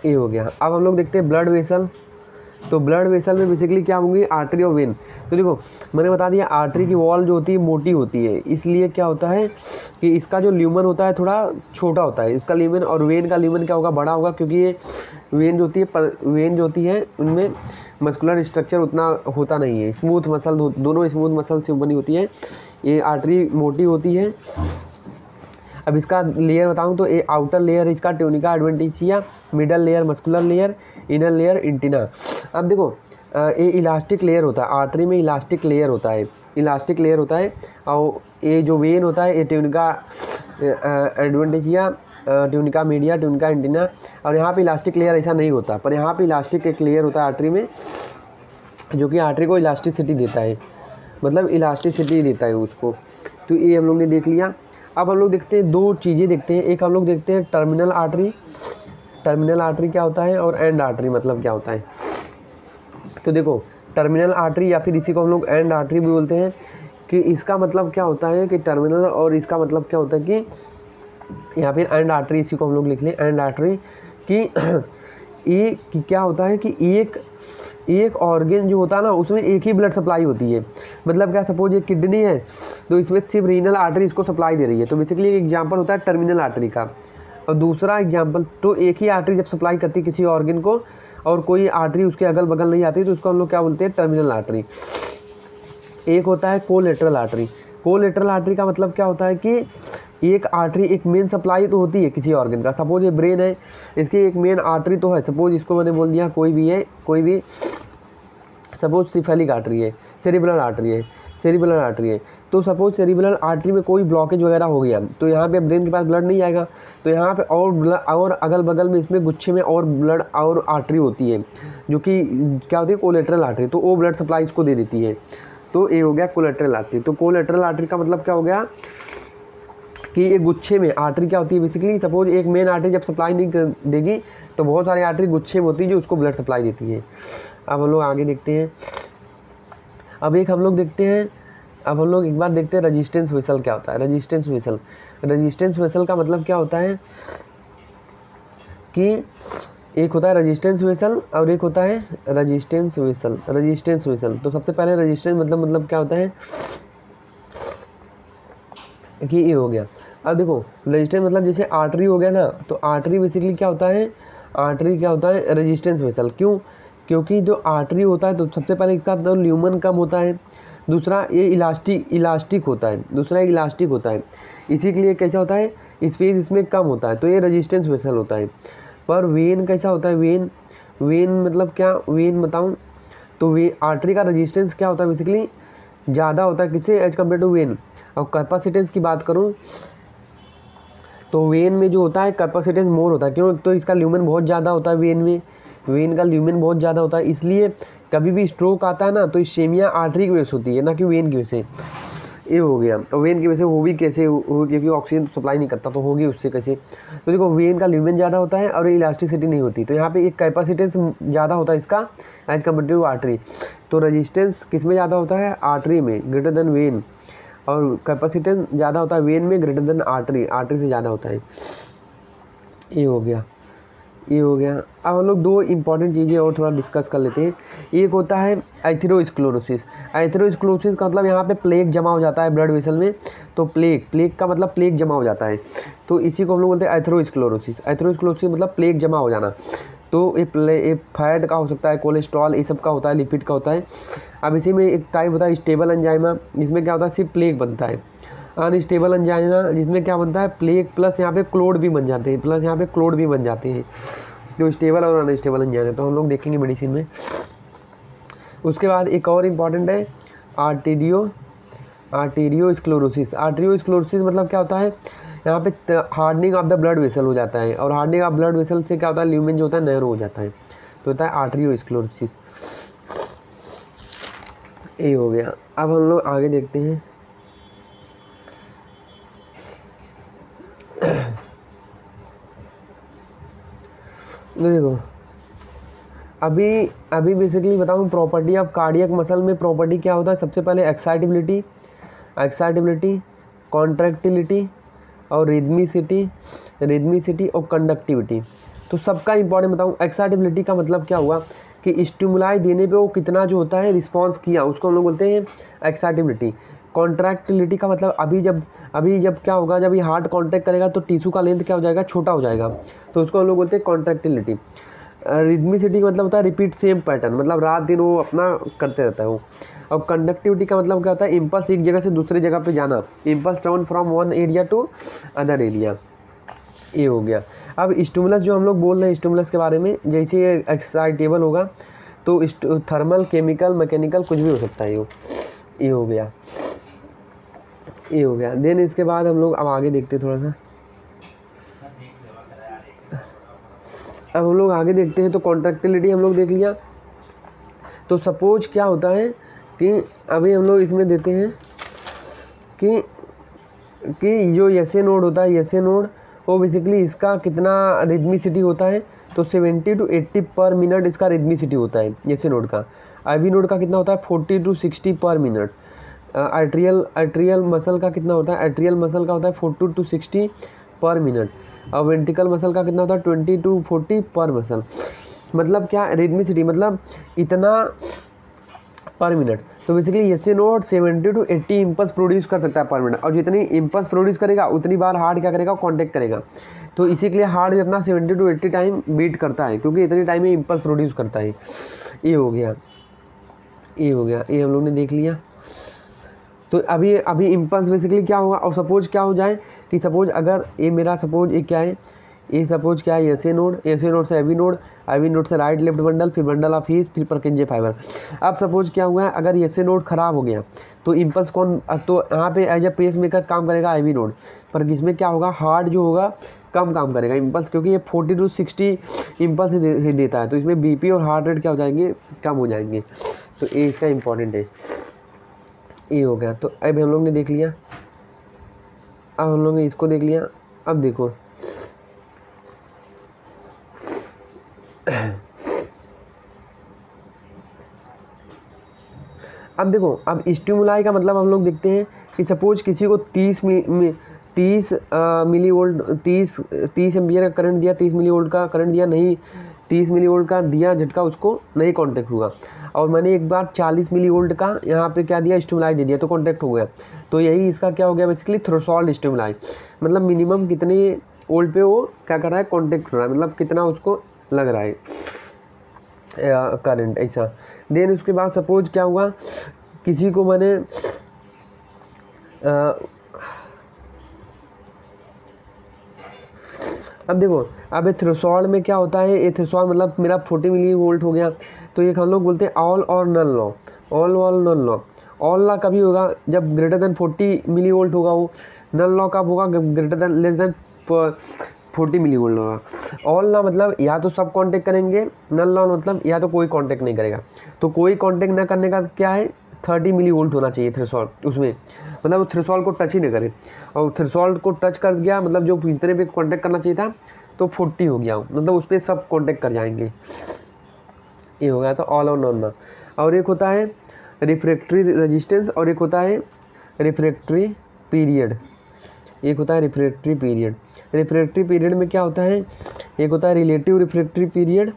ये हो गया। अब हम लोग देखते हैं ब्लड वेसल। तो ब्लड वेसल में बेसिकली क्या होंगी, आर्टरी और वेन। तो देखो मैंने बता दिया आर्टरी की वॉल जो होती है मोटी होती है, इसलिए क्या होता है कि इसका जो ल्यूमन होता है थोड़ा छोटा होता है इसका ल्यूमन, और वेन का ल्यूमन क्या होगा, बड़ा होगा, क्योंकि ये वेन जो होती है उनमें मस्कुलर स्ट्रक्चर उतना होता नहीं है, स्मूथ मसल, दोनों स्मूथ मसल से बनी होती है। ये आर्टरी मोटी होती है। अब इसका लेयर बताऊं तो ये आउटर लेयर इसका tunica adventitia, middle layer muscular layer, inner layer intima. अब देखो ये इलास्टिक लेयर होता है, आर्टरी में इलास्टिक लेयर होता है, इलास्टिक लेयर होता है। और ये जो वेन होता है ये tunica adventitia, tunica media, tunica intima. और यहाँ पे इलास्टिक लेयर ऐसा नहीं होता, पर यहाँ पे इलास्टिक एक लेयर होता है आर्टरी में, जो कि आर्टरी को इलास्टिसिटी देता है, मतलब इलास्टिसिटी देता है उसको। तो ये हम लोग ने देख लिया। अब हम लोग देखते हैं दो चीज़ें देखते हैं, एक हम लोग देखते हैं टर्मिनल आर्टरी। टर्मिनल आर्टरी क्या होता है और एंड आर्टरी मतलब क्या होता है। तो देखो टर्मिनल आर्टरी या फिर इसी को हम लोग एंड आर्टरी भी बोलते हैं, कि इसका मतलब क्या होता है कि टर्मिनल, और इसका मतलब क्या होता है कि या फिर एंड आर्टरी, इसी को हम लोग लिख लें एंड आर्टरी। कि ये क्या होता है कि एक ऑर्गन जो होता है ना उसमें एक ही ब्लड सप्लाई होती है। मतलब क्या, सपोज ये किडनी है तो इसमें सिर्फ रीनल आर्टरी इसको सप्लाई दे रही है, तो बेसिकली एक एग्जांपल होता है टर्मिनल आर्टरी का। और दूसरा एग्जांपल, तो एक ही आर्टरी जब सप्लाई करती है किसी ऑर्गन को और कोई आर्टरी उसके अगल बगल नहीं आती, तो उसको हम लोग क्या बोलते हैं, टर्मिनल आर्टरी। एक होता है कोलेटरल आर्टरी। कोलेटरल आर्टरी का मतलब क्या होता है कि एक आर्टरी, एक मेन सप्लाई तो होती है किसी ऑर्गन का, सपोज ये ब्रेन है, इसकी एक मेन आर्टरी तो है, सपोज इसको मैंने बोल दिया कोई भी, सपोज सिफेलिक आर्टरी है, सेरिब्रल आर्टरी है, तो सपोज सेरिब्रल आर्टरी में कोई ब्लॉकेज वगैरह हो गया तो यहाँ पे ब्रेन के पास ब्लड नहीं आएगा, तो यहाँ पे और अगल बगल में इसमें गुच्छे में और ब्लड और आर्टरी होती है जो कि क्या होती है कोलेटरल आर्टरी, तो वो ब्लड सप्लाई इसको दे देती है। तो ये हो गया कोलेटरल आर्टरी। तो कोलेटरल आर्टरी का मतलब क्या हो गया कि एक गुच्छे में आर्टरी क्या होती है बेसिकली, सपोज एक मेन आर्टरी जब सप्लाई नहीं देगी तो बहुत सारी आर्टरी गुच्छे में होती है जो उसको ब्लड सप्लाई देती है। अब हम लोग आगे देखते हैं, अब हम लोग एक बार देखते हैं रेजिस्टेंस वेसल क्या होता है। रेजिस्टेंस वेसल का मतलब क्या होता है कि एक होता है रेजिस्टेंस वेसल और एक होता है रेजिस्टेंस वेसल। तो सबसे पहले रेजिस्टेंस मतलब क्या होता है कि ये हो गया। अब देखो रेजिस्टेंस मतलब जैसे आर्टरी हो गया ना, तो आर्टरी बेसिकली क्या होता है, रेजिस्टेंस वेसल। क्यों? क्योंकि जो आर्टरी होता है तो सबसे पहले इसका तो ल्यूमन कम होता है, दूसरा ये इलास्टिक होता है, इसी के लिए कैसा होता है स्पेस इसमें कम होता है, तो ये रेजिस्टेंस वेसल होता है। पर वेन कैसा होता है, वेन मतलब क्या, वेन बताऊं तो आर्टरी का रेजिस्टेंस क्या होता है बेसिकली ज़्यादा होता है किससे एज कम्पेयर टू वेन। और कैपेसिटेंस की बात करूं तो वेन में जो होता है कैपेसिटेंस मोर होता है। क्यों? तो इसका ल्यूमेन बहुत ज़्यादा होता है, वेन का ल्यूमेन बहुत ज़्यादा होता है, इसलिए कभी भी स्ट्रोक आता है ना तो इश्केमिया आर्टरी की वजह से होती है ना कि वेन की वजह से। ये हो गया। और वेन की वजह से वो भी कैसे हो, क्योंकि ऑक्सीजन सप्लाई नहीं करता तो होगी उससे कैसे। तो देखो वेन का ल्यूमेन ज़्यादा होता है और इलास्टिसिटी नहीं होती, तो यहाँ पे एक कैपेसिटेंस ज़्यादा होता है इसका एज कम्पेयर टू आर्टरी। तो रेजिस्टेंस किस में ज़्यादा होता है, आर्टरी में ग्रेटर देन वेन, और कैपेसिटेंस ज़्यादा होता है वेन में ग्रेटर देन आर्टरी से ज़्यादा होता है। ये हो गया। अब हम लोग दो इंपॉर्टेंट चीज़ें और थोड़ा डिस्कस कर लेते हैं। एक होता है एथेरोस्क्लेरोसिस का मतलब यहाँ पे प्लेग जमा हो जाता है ब्लड वेसल में, तो प्लेग का मतलब प्लेग जमा हो जाता है, तो इसी को हम लोग बोलते हैं एथेरोस्क्लेरोसिस मतलब प्लेग जमा हो जाना। तो ये फैट का हो सकता है, कोलेस्ट्रॉल ये सब का होता है, लिपिड का होता है। अब इसी में एक टाइप होता है स्टेबल एंजाइमा, जिसमें क्या होता है सिर्फ प्लेग बनता है। अनस्टेबल एंजाइना जिसमें क्या बनता है प्लेग प्लस यहाँ पे क्लोड भी बन जाते हैं, जो स्टेबल और अनस्टेबल एंजाइना, तो हम लोग देखेंगे मेडिसिन में। उसके बाद एक और इम्पॉर्टेंट है आर्टेरियोस्क्लेरोसिस मतलब क्या होता है, यहाँ पे hardening of the blood vessel हो जाता है, और हार्डनिंग ऑफ ब्लड वेसल से क्या होता है ल्यूमेन जो होता है नैरो हो जाता है, तो होता है आर्टेरियोस्क्लेरोसिस। ये हो गया। अब हम लोग आगे देखते हैं, देखो अभी बेसिकली बताऊँ प्रॉपर्टी ऑफ कार्डियक मसल में प्रॉपर्टी क्या होता है। सबसे पहले एक्साइटेबिलिटी, कॉन्ट्रैक्टिलिटी और रिदमिसिटी और कंडक्टिविटी। तो सबका इंपॉर्टेंट बताऊँ, एक्साइटेबिलिटी का मतलब क्या हुआ कि स्टिमुलाई देने पे वो कितना जो होता है रिस्पॉन्स किया, उसको हम लोग बोलते हैं एक्साइटेबिलिटी। कॉन्ट्रैक्टिलिटी का मतलब अभी जब क्या होगा, जब ये हार्ट कॉन्ट्रैक्ट करेगा तो टिश्यू का लेंथ क्या हो जाएगा, छोटा हो जाएगा, तो उसको हम लोग बोलते हैं कॉन्ट्रैक्टिलिटी। रिदमिसिटी का मतलब होता है रिपीट सेम पैटर्न, मतलब रात दिन वो अपना करते रहता है वो। और कंडक्टिविटी का मतलब क्या होता है, इम्पल्स एक जगह से दूसरी जगह पे जाना, impulse thrown from one area to other area. ये हो गया। अब स्टिमुलस जो हम लोग बोल रहे हैं स्टिमुलस के बारे में, जैसे ये एक्साइटेबल होगा तो थर्मल, केमिकल, मैकेनिकल कुछ भी हो सकता है ये हो गया। देन इसके बाद हम लोग अब आगे देखते हैं थोड़ा सा, अब हम लोग आगे देखते हैं। तो कॉन्ट्रैक्टिलिटी हम लोग देख लिया। तो सपोज क्या होता है कि अभी हम लोग इसमें देते हैं कि जो एसए नोड होता है, एसए नोड वो बेसिकली इसका कितना रिदमिसिटी होता है, तो 70 to 80 पर मिनट इसका रिदमिसिटी होता है एसए नोड का। आईवी नोड का कितना होता है 40 to 60 पर मिनट। आर्ट्रियल मसल का कितना होता है, आर्ट्रियल मसल का होता है 40 to 60 पर मिनट। और वेंट्रिकल मसल का कितना होता है 20 to 40 पर मसल। मतलब क्या, रिदमिसिटी मतलब इतना पर मिनट। तो basically SA node 70 to 80 impulse produce कर सकता है पर मिनट, और जितनी इम्पल्स प्रोड्यूस करेगा उतनी बार हार्ट क्या करेगा, कॉन्टैक्ट करेगा। तो इसी के लिए हार्ट भी अपना 70 to 80 टाइम बीट करता है, क्योंकि इतनी टाइम में इम्पल्स प्रोड्यूस करता है। ये हो गया, ये हम लोग ने देख लिया। तो अभी इम्पल्स बेसिकली क्या होगा, और सपोज क्या हो जाए कि सपोज अगर ये मेरा सपोज ये क्या है, ये सपोज क्या है, एस ए नोड से एवी नोड से राइट लेफ्ट बंडल, फिर बंडल ऑफ हीस, फिर परकिंजे फाइबर। अब सपोज क्या हुआ है, अगर एस ए नोड खराब हो गया तो इम्पल्स तो यहाँ पे एज ए पेस मेकर काम करेगा एवी नोड, पर जिसमें क्या होगा, हार्ट जो होगा कम काम करेगा इम्पल्स, क्योंकि ये 40 to 60 इम्पल्स ही देता है, तो इसमें बीपी और हार्ट रेट क्या हो जाएंगे, कम हो जाएंगे। तो ये इसका इम्पॉर्टेंट है। ये हो गया। तो अब हम लोग ने देख लिया, अब हम लोग ने इसको देख लिया। अब देखो अब स्टिमुलाई का मतलब हम लोग देखते हैं कि सपोज किसी को 30 मिली वोल्ट 30 एम्पियर का करंट दिया, 30 मिली वोल्ट का करंट दिया, नहीं 30 मिली वोल्ट का दिया झटका, उसको नहीं कॉन्टैक्ट हुआ। और मैंने एक बार 40 मिली वोल्ट का यहाँ पे क्या दिया, स्टिमुलाई दे दिया, तो कॉन्टैक्ट हो गया। तो यही इसका क्या हो गया, बेसिकली थ्रेशोल्ड स्टिमुलाई, मतलब मिनिमम कितने वोल्ट पे वो क्या कर रहा है, कॉन्टैक्ट हो रहा है, मतलब कितना उसको लग रहा है करंट, ऐसा। देन उसके बाद सपोज क्या हुआ, किसी को मैंने अब देखो, अब ये थ्रेशोल्ड में क्या होता है, ये थ्रेशोल्ड मतलब मेरा 40 मिली वोल्ट हो गया, तो ये हम लोग बोलते हैं ऑल और नल लॉ। ऑल लॉ कभी होगा जब ग्रेटर देन 40 मिली वोल्ट होगा, वो नल लॉ कब होगा, greater than less than 40 millivolt होगा। ऑल लॉ मतलब या तो सब कांटेक्ट करेंगे, नल लॉ मतलब या तो कोई कांटेक्ट नहीं करेगा। तो कोई कांटेक्ट ना करने का क्या है, 30 मिली वोल्ट होना चाहिए थ्रेशोल्ड उसमें, मतलब वो थ्रेशोल्ड को टच ही नहीं करे, और थ्रेशोल्ड को टच कर गया मतलब जो इतने पे कांटेक्ट करना चाहिए था तो 40 हो गया, मतलब उस पर सब कांटेक्ट कर जाएंगे। ये हो गया तो ऑल और नॉन। और एक होता है रिफ्रैक्टरी रेजिस्टेंस और एक होता है रिफ्रैक्टरी पीरियड। रिफ्रैक्टरी पीरियड में क्या होता है, एक होता है रिलेटिव रिफ्रैक्टरी पीरियड,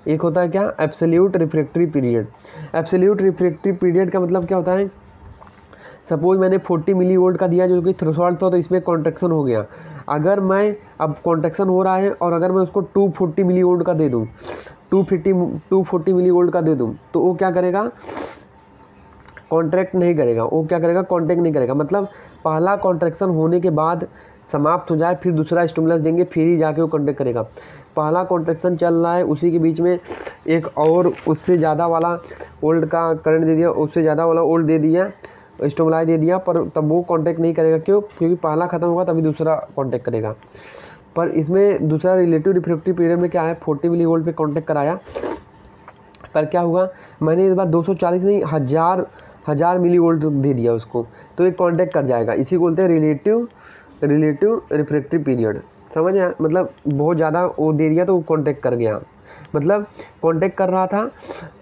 एक होता है क्या, absolute refractory period. Absolute refractory period का मतलब क्या होता है, सपोज मैंने 40 मिली वोल्ट का दिया जो कि थ्रेशोल्ड था, तो इसमें कॉन्ट्रैक्शन हो गया। अगर मैं अब कॉन्ट्रैक्शन हो रहा है और अगर मैं उसको 240 मिली वोल्ट का दे दूँ, 240 मिली वोल्ट का दे दूँ, तो वो क्या करेगा, कॉन्ट्रैक्ट नहीं करेगा, वो क्या करेगा, कॉन्टैक्ट नहीं करेगा। मतलब पहला कॉन्ट्रैक्शन होने के बाद समाप्त हो जाए, फिर दूसरा स्टिमुलस देंगे, फिर ही जाके वो कॉन्टैक्ट करेगा। पहला कॉन्ट्रैक्शन चल रहा है, उसी के बीच में एक और उससे ज़्यादा वाला वोल्ट का करंट दे दिया, उससे ज़्यादा वाला वोल्ट दे दिया, स्टिमुलाई दे दिया, पर तब वो कांटेक्ट नहीं करेगा। क्यों, क्योंकि पहला ख़त्म होगा तभी दूसरा कांटेक्ट करेगा। पर इसमें दूसरा रिलेटिव रिफ्रैक्टिव पीरियड में क्या है, 40 मिली वोल्ट पे कांटेक्ट कराया, पर क्या हुआ, मैंने इस बार 240 नहीं 1000 मिली वोल्ट दे दिया उसको, तो ये कांटेक्ट कर जाएगा। इसी को बोलते हैं रिलेटिव रिफ्रैक्टिव पीरियड। समझ आया, मतलब बहुत ज़्यादा वो दे दिया तो वो कांटेक्ट कर गया, मतलब कांटेक्ट कर रहा था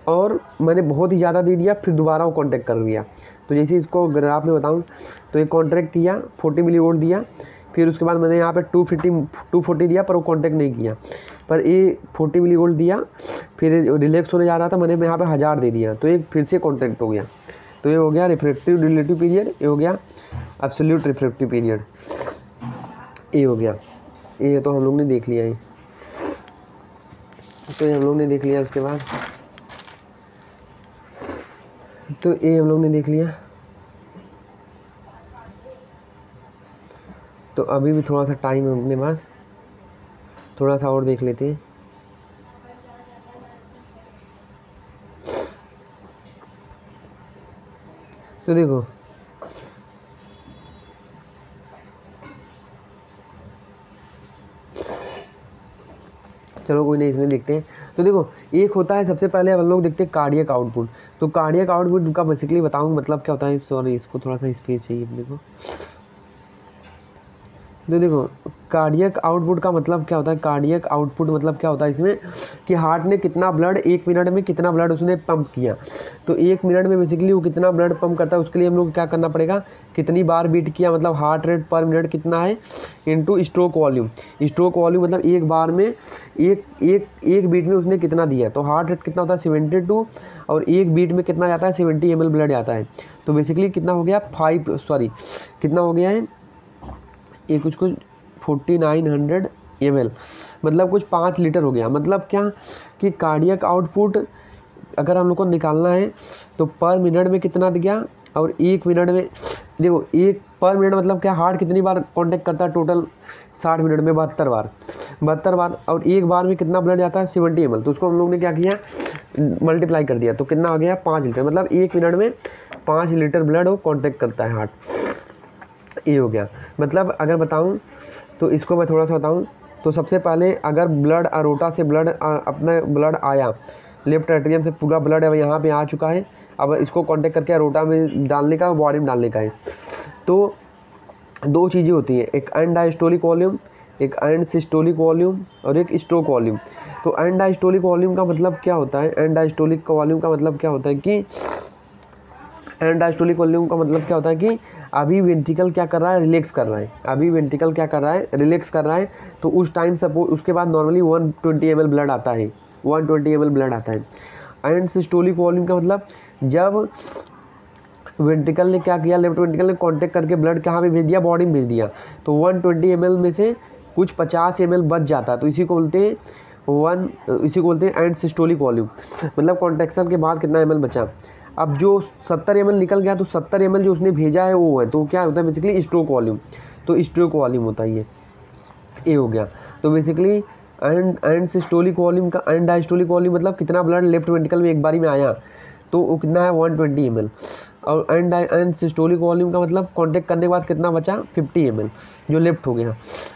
और मैंने बहुत ही ज़्यादा दे दिया, फिर दोबारा वो कांटेक्ट कर दिया। तो जैसे इसको ग्राफ में बताऊं, तो ये कांटेक्ट किया, 40 मिली वोल्ट दिया, फिर उसके बाद मैंने यहाँ पे 240 दिया, पर वो कांटेक्ट नहीं किया, पर ये 40 मिली वोल्ट दिया, फिर रिलैक्स होने जा रहा था, मैंने यहाँ पे 1000 दे दिया, तो ये फिर से कांटेक्ट हो गया। तो ये हो गया रिफ्रैक्टिव रिलेटिव पीरियड, ये हो गया एब्सोल्यूट रिफ्रैक्टिव पीरियड, ये हो गया। ये तो हम लोग ने देख लिया है, तो ये हम लोग ने देख लिया। उसके बाद तो ये हम लोग ने देख लिया। तो अभी भी थोड़ा सा टाइम है अपने पास, थोड़ा सा और देख लेते हैं। तो देखो चलो कोई नहीं, इसमें देखते हैं। तो देखो एक होता है, सबसे पहले हम लोग देखते हैं कार्डियक आउटपुट। तो कार्डियक आउटपुट का बेसिकली बताऊँ मतलब क्या होता है, सॉरी इसको थोड़ा सा स्पेस चाहिए अपने को। तो देखो कार्डियक आउटपुट का मतलब क्या होता है, कार्डियक आउटपुट मतलब क्या होता है इसमें कि हार्ट ने कितना ब्लड 1 मिनट में कितना ब्लड उसने पंप किया। तो 1 मिनट में बेसिकली वो कितना ब्लड पंप करता है, उसके लिए हम लोग क्या करना पड़ेगा, कितनी बार बीट किया, मतलब हार्ट रेट पर मिनट कितना है into stroke volume. Stroke volume मतलब एक बार में एक बीट में उसने कितना दिया। तो हार्ट रेट कितना होता है 72, और एक बीट में कितना जाता है 70 ml ब्लड जाता है। तो बेसिकली कितना हो गया कितना हो गया है ये कुछ 4900 ml, मतलब कुछ 5 लीटर हो गया। मतलब क्या कि कार्डियक आउटपुट अगर हम लोग को निकालना है तो पर मिनट में कितना दिया और 1 मिनट में देखो 1 पर मिनट मतलब क्या, हार्ट कितनी बार कांटेक्ट करता है टोटल 60 मिनट में 72 बार, और एक बार में कितना ब्लड जाता है 70 ml। तो उसको हम लोग ने क्या किया, मल्टीप्लाई कर दिया, तो कितना आ गया 5 लीटर, मतलब 1 मिनट में 5 लीटर ब्लड वो कांटेक्ट करता है हार्ट। ये हो गया। मतलब अगर बताऊँ तो इसको मैं थोड़ा सा बताऊँ तो सबसे पहले अगर ब्लड अरोटा से ब्लड अपना ब्लड आया, लेफ्ट एट्रियम से पूरा ब्लड है यहाँ पे आ चुका है, अब इसको कांटेक्ट करके अरोटा में डालने का, बॉडी में डालने का है। तो 2 चीज़ें होती हैं, एक एंड डायस्टोलिक वॉल्यूम, एक एंड सिस्टोलिक वॉल्यूम और एक स्ट्रोक वॉल्यूम। तो एंड डायस्टोलिक वॉल्यूम का मतलब क्या होता है, एंड डायस्टोलिक वॉल्यूम का मतलब क्या होता है कि एंड डायस्टोलिक वॉल्यूम का मतलब क्या होता है कि अभी वेंट्रिकल क्या कर रहा है, रिलैक्स कर रहा है, अभी वेंट्रिकल क्या कर रहा है, रिलैक्स कर रहा है। तो उस टाइम सपोज उसके बाद नॉर्मली 120 ml ब्लड आता है, 120 ml ब्लड आता है। एंड सिस्टोलिक वॉल्यूम का मतलब जब वेंट्रिकल ने क्या किया, लेफ्ट वेंट्रिकल ने कांटेक्ट करके ब्लड कहाँ पे भेज दिया, बॉडी में भेज दिया, तो 120 ml में से कुछ 50 ml बच जाता है, तो इसी को बोलते हैं एंड सिस्टोलिक वॉल्यूम। मतलब कॉन्ट्रैक्शन के बाद कितना ml बचा। अब जो 70 ml निकल गया, तो 70 ml जो उसने भेजा है वो है, तो क्या होता है बेसिकली स्ट्रोक वॉल्यूम। तो स्ट्रोक वॉल्यूम होता है ये हो गया। तो बेसिकली एंड सिस्टोलिक वॉल्यूम का, एंड डायस्टोलिक वॉल्यूम मतलब कितना ब्लड लेफ्ट वेंट्रिकल में एक बारी में आया, तो वो कितना है 120 ml। और एंड सिस्टोलिक वॉल्यूम का मतलब कांटेक्ट करने के बाद कितना बचा 50 ml जो लेफ्ट हो गया।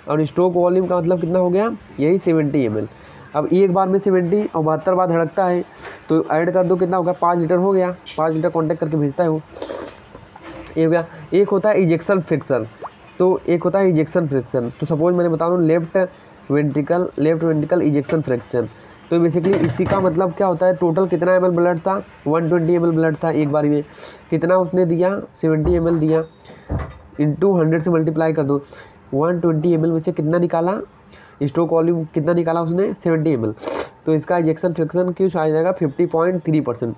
और स्ट्रोक वॉल्यूम का मतलब कितना हो गया, यही 70 ml। अब एक बार में 70 और 72 बार धड़कता है, तो ऐड कर दो कितना होगा, 5 लीटर हो गया, 5 लीटर कांटेक्ट करके भेजता है वो, ये हो गया। एक होता है इजेक्शन फ्रिक्शन, तो एक होता है इजेक्शन फ्रिक्शन। तो सपोज मैंने बता दूँ लेफ्ट वेंट्रिकल इजेक्शन फ्रिक्शन, तो बेसिकली इसी का मतलब क्या होता है, टोटल कितना ml ब्लड था, 120 ml ब्लड था एक बारी में, कितना उसने दिया 70 ml दिया, इंटू 100 से मल्टीप्लाई कर दो, 120 ml में से कितना निकाला, स्ट्रोक वॉल्यूम कितना निकाला उसने 70 ml। तो इसका इजेक्शन फ्रिक्शन क्यों आ जाएगा 50.3%।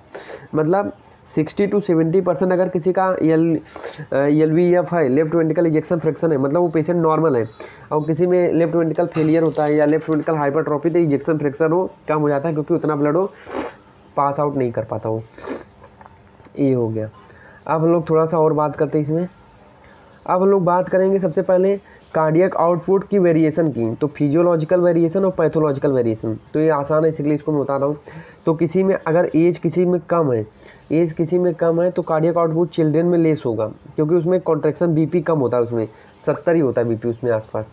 मतलब 60 to 70% अगर किसी का LVEF है, लेफ्ट वेंट्रिकल इजेक्शन फ्रिक्शन है, मतलब वो पेशेंट नॉर्मल है, और किसी में लेफ्ट वेंट्रिकल फेलियर होता है या लेफ्ट वेंट्रिकल हाइपरट्रॉफी, तो इजेक्शन फ्रिक्शन वो कम हो जाता है, क्योंकि उतना ब्लड वो पास आउट नहीं कर पाता वो। ये हो गया। अब हम लोग थोड़ा सा और बात करते हैं इसमें। अब हम लोग बात करेंगे सबसे पहले कार्डियक आउटपुट की वेरिएशन की, तो फिजियोलॉजिकल वेरिएशन और पैथोलॉजिकल वेरिएशन। तो ये आसान है, इसलिए इसको मैं बता रहा हूँ। तो किसी में अगर एज किसी में कम है, तो कार्डियक आउटपुट चिल्ड्रन में लेस होगा, क्योंकि उसमें कॉन्ट्रैक्शन बीपी कम होता है, उसमें 70 ही होता है बीपी उसमें आसपास।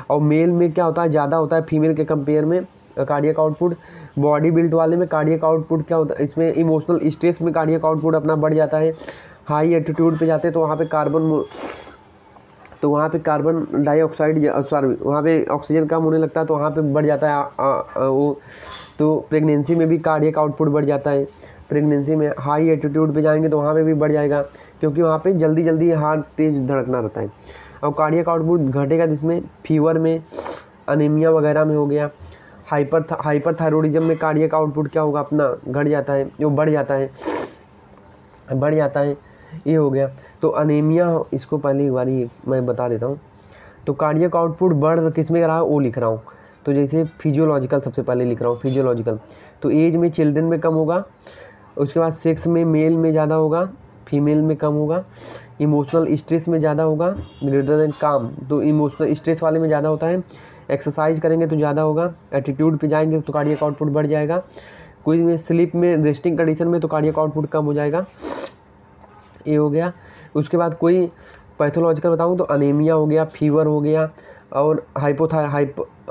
और मेल में क्या होता है, ज़्यादा होता है फीमेल के कंपेयर में कार्डियक आउटपुट। बॉडी बिल्ड वाले में कार्डियक आउटपुट क्या होता है, इसमें इमोशनल स्ट्रेस में कार्डियक आउटपुट अपना बढ़ जाता है। हाई एल्टीट्यूड पे जाते हैं तो वहाँ पे कार्बन डाइऑक्साइड, सॉरी वहाँ पे ऑक्सीजन कम होने लगता है, तो वहाँ पे बढ़ जाता है वो। तो प्रेगनेंसी में भी कार्डियक आउटपुट बढ़ जाता है। प्रेगनेंसी में हाई एल्टीट्यूड पे जाएंगे तो वहाँ पे भी बढ़ जाएगा, क्योंकि वहाँ पे जल्दी हार्ट तेज धड़कना रहता है। और कार्डियक आउटपुट घटेगा जिसमें फीवर में, अनीमिया वगैरह में हो गया। हाइपरथायरॉयडिज्म में कार्डियक आउटपुट क्या होगा, अपना घट जाता है, वो बढ़ जाता है। ये हो गया। तो अनीमिया, इसको पहले एक बारी मैं बता देता हूँ। तो कार्डियक आउटपुट बढ़ किस में रहा है वो लिख रहा हूँ। तो जैसे फिजियोलॉजिकल सबसे पहले लिख रहा हूँ, फिजियोलॉजिकल। तो एज में चिल्ड्रन में कम होगा, उसके बाद सेक्स में मेल में ज़्यादा होगा, फीमेल में कम होगा। इमोशनल स्ट्रेस में ज़्यादा होगा, ग्रेटर देन काम, तो इमोशनल स्ट्रेस वाले में ज़्यादा होता है। एक्सरसाइज करेंगे तो ज़्यादा होगा। एटीट्यूड पे जाएंगे तो कार्डियक आउटपुट बढ़ जाएगा। कोई में स्लीप में, रेस्टिंग कंडीशन में तो कार्डियक आउटपुट कम हो जाएगा। ये हो गया। उसके बाद कोई पैथोलॉजिकल बताऊँ तो अनीमिया हो गया, फीवर हो गया, और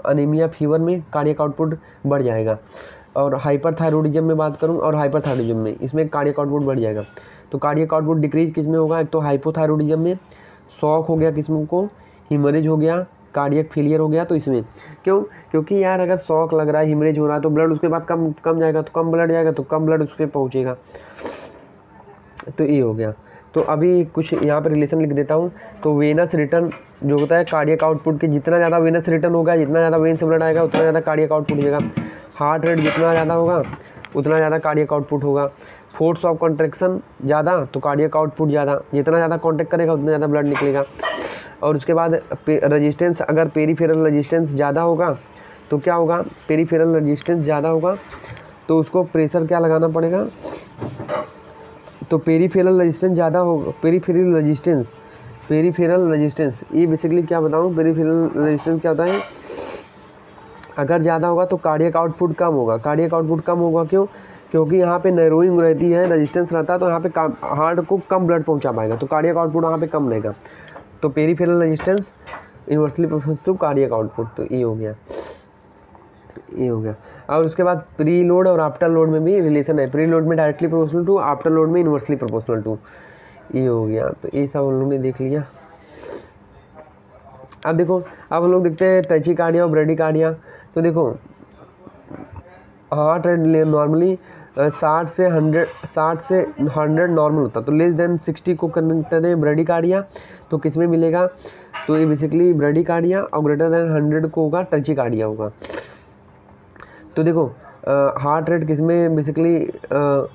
अनीमिया फीवर में कार्डियक आउटपुट बढ़ जाएगा। और हाइपरथायरॉयडिज्म में बात करूँ, और हाइपरथायरॉयडिज्म में इसमें कार्डियक आउटपुट बढ़ जाएगा। तो कार्डियक आउटपुट डिक्रीज किस में होगा, एक तो हाइपोथायरॉयडिज्म में, शॉक हो गया किस्मों को, हिमरेज हो गया, कार्डियक फेलियर हो गया। तो इसमें क्योंकि यार अगर शॉक लग रहा है, हिमरेज हो रहा है, तो ब्लड उसके बाद कम जाएगा, तो कम ब्लड जाएगा तो कम ब्लड उस पर पहुँचेगा। तो ये हो गया। तो अभी कुछ यहाँ पर रिलेशन लिख देता हूँ। तो वेनस रिटर्न जो होता है कार्डियक आउटपुट के, जितना ज़्यादा वेनस रिटर्न होगा, जितना ज़्यादा वेन से ब्लड आएगा, उतना ज़्यादा कार्डियक आउटपुट हो जाएगा। हार्ट रेट जितना ज़्यादा होगा उतना ज़्यादा कार्डियक आउटपुट होगा। फोर्स ऑफ कॉन्ट्रैक्शन ज़्यादा तो कार्डियक आउटपुट ज़्यादा, जितना ज़्यादा कॉन्ट्रैक्ट करेगा उतना ज़्यादा ब्लड निकलेगा। और उसके बाद रेजिस्टेंस, अगर पेरीफेरल रेजिस्टेंस ज़्यादा होगा तो क्या होगा, पेरीफेरल रेजिस्टेंस ज़्यादा होगा तो उसको प्रेशर क्या लगाना पड़ेगा, तो पेरीफेरल रेजिस्टेंस ज़्यादा होगा, पेरीफेरल रेजिस्टेंस ये बेसिकली क्या बताऊँ, पेरीफेरल रेजिस्टेंस क्या होता है, अगर ज़्यादा होगा तो कार्डियक आउटपुट कम होगा। कार्डियक आउटपुट कम होगा क्यों, क्योंकि यहाँ पे नैरोइंग रहती है, रेजिस्टेंस रहता है, तो यहाँ पे हार्ट को कम ब्लड पहुँचा पाएगा, तो कार्डियक आउटपुट वहाँ पे कम रहेगा। तो peripheral resistance inversely proportional to cardiac output, तो ये हो गया, ये हो गया। और उसके बाद प्री लोड और आफ्टर लोड में भी रिलेशन है, प्री लोड में directly proportional to, afterload में इन्वर्सली प्रोपोर्शनल टू, ये हो गया। तो ये सब हम लोग ने देख लिया। अब देखो, अब हम लोग देखते हैं टैचिकार्डिया और ब्रेडिकार्डिया। तो देखो हार्ट रेट नॉर्मली 60 से 100 नॉर्मल होता है, तो लेस देन 60 को करते हैं ब्रेडिकार्डिया, तो किस में मिलेगा, तो ये बेसिकली ब्रेडिकार्डिया, और ग्रेटर देन 100 को होगा टैचिकार्डिया होगा। तो देखो हार्ट रेट किस में basically,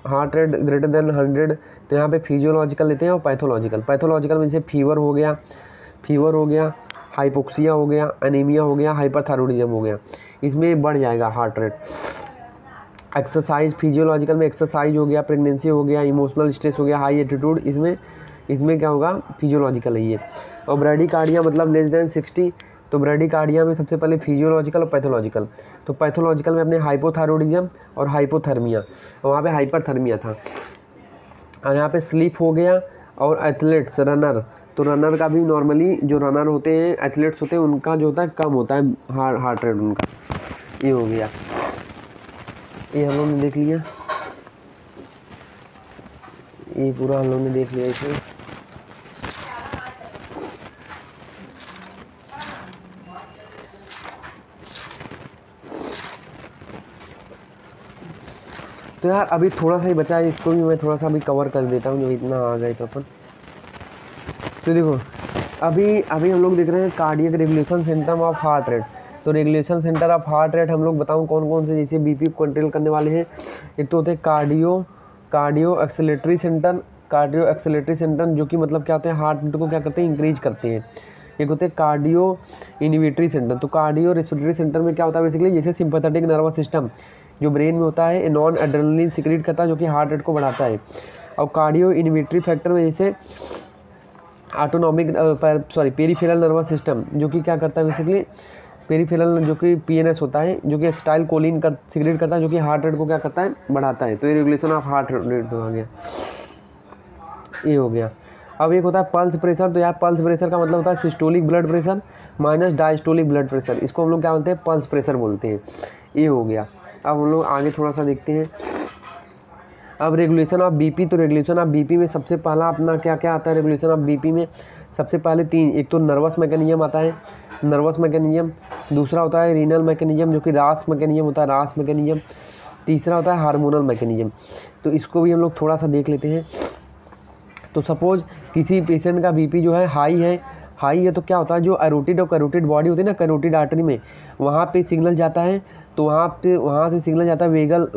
heart rate greater than 100, तो यहाँ पे फिजियोलॉजिकल लेते हैं और पैथोलॉजिकल में जैसे फीवर हो गया, हाइपोक्सिया हो गया, एनीमिया हो गया, हाइपरथायरॉयडिज्म हो गया, इसमें बढ़ जाएगा हार्ट रेट। एक्सरसाइज, फिजियोलॉजिकल में एक्सरसाइज हो गया, प्रेगनेंसी हो गया, इमोशनल स्ट्रेस हो गया, हाई एटीट्यूड, इसमें क्या होगा, फिजियोलॉजिकल है ये। और ब्रेडिकार्डिया मतलब लेस देन 60, तो ब्रेडिकार्डिया में सबसे पहले फिजियोलॉजिकल और पैथोलॉजिकल। तो पैथोलॉजिकल में अपने हाइपोथायरॉयडिज्म और हाइपोथर्मिया, वहाँ पे हाइपरथर्मिया था। और यहाँ पे स्लीप हो गया, और एथलीट्स, रनर, तो रनर का भी नॉर्मली जो रनर होते हैं, एथलीट्स होते हैं, उनका जो होता है कम होता है हार्ट रेट उनका। ये हो गया, ये हम लोग ने देख लिया, ये पूरा हम लोग ने देख लिया इसमें। तो यार अभी थोड़ा सा ही बचा है, इसको भी मैं थोड़ा सा अभी कवर कर देता हूँ, जो इतना आ गए तो अपन। तो देखो अभी हम लोग देख रहे हैं cardiac regulation centre of heart rate. तो regulation centre of heart rate हम लोग बताऊँ कौन कौन से, जैसे बीपी को कंट्रोल करने वाले हैं। एक तो होते हैं कार्डियो एक्सेलेटरी सेंटर, जो कि मतलब क्या होते हैं, हार्ट रेट को क्या करते हैं, इंक्रीज करते हैं। एक होते हैं कार्डियो इनिवेटरी सेंटर। तो कार्डियो रेस्पिरेटरी सेंटर में क्या होता है बेसिकली, जैसे सिंपैथेटिक नर्वस सिस्टम जो ब्रेन में होता है, नॉन एड्रेनलिन सिक्रीट करता है, जो कि हार्ट रेट को बढ़ाता है। और कार्डियो इनिवेटरी फैक्टर में जैसे पेरीफेरल नर्वस सिस्टम, जो कि क्या करता है बेसिकली, पेरीफेरल जो कि पीएनएस होता है, जो कि एसिटाइल कोलिन सिक्रीट करता है, जो कि हार्ट रेट को क्या करता है, बढ़ाता है। तो ये रेगुलेशन ऑफ हार्ट रेट हो गया, ये हो गया। अब एक होता है पल्स प्रेशर। तो यार पल्स प्रेशर का मतलब होता है systolic blood pressure minus diastolic blood pressure, इसको हम लोग क्या बोलते हैं, पल्स प्रेशर बोलते हैं। ये हो गया। अब हम लोग आगे थोड़ा सा देखते हैं। अब रेगुलेशन ऑफ बीपी। तो रेगुलेशन ऑफ बीपी में सबसे पहला अपना क्या क्या आता है, रेगुलेशन ऑफ बीपी में सबसे पहले 3, एक तो नर्वस मैकेनिज्म आता है, नर्वस मैकेनिज्म, दूसरा होता है रीनल मैकेनिज्म, जो कि रास मैकेनिज्म होता है, रास मैकेनिज्म, तीसरा होता है हार्मोनल मैकेनिज्म। तो इसको भी हम लोग थोड़ा सा देख लेते हैं। तो सपोज किसी पेशेंट का बीपी जो है हाई है, तो क्या होता है, जो एरोटिड और कैरोटिड बॉडी होती है ना, कैरोटिड आर्टरी में, वहाँ पे सिग्नल जाता है, तो वहाँ से सिग्नल जाता है वेगल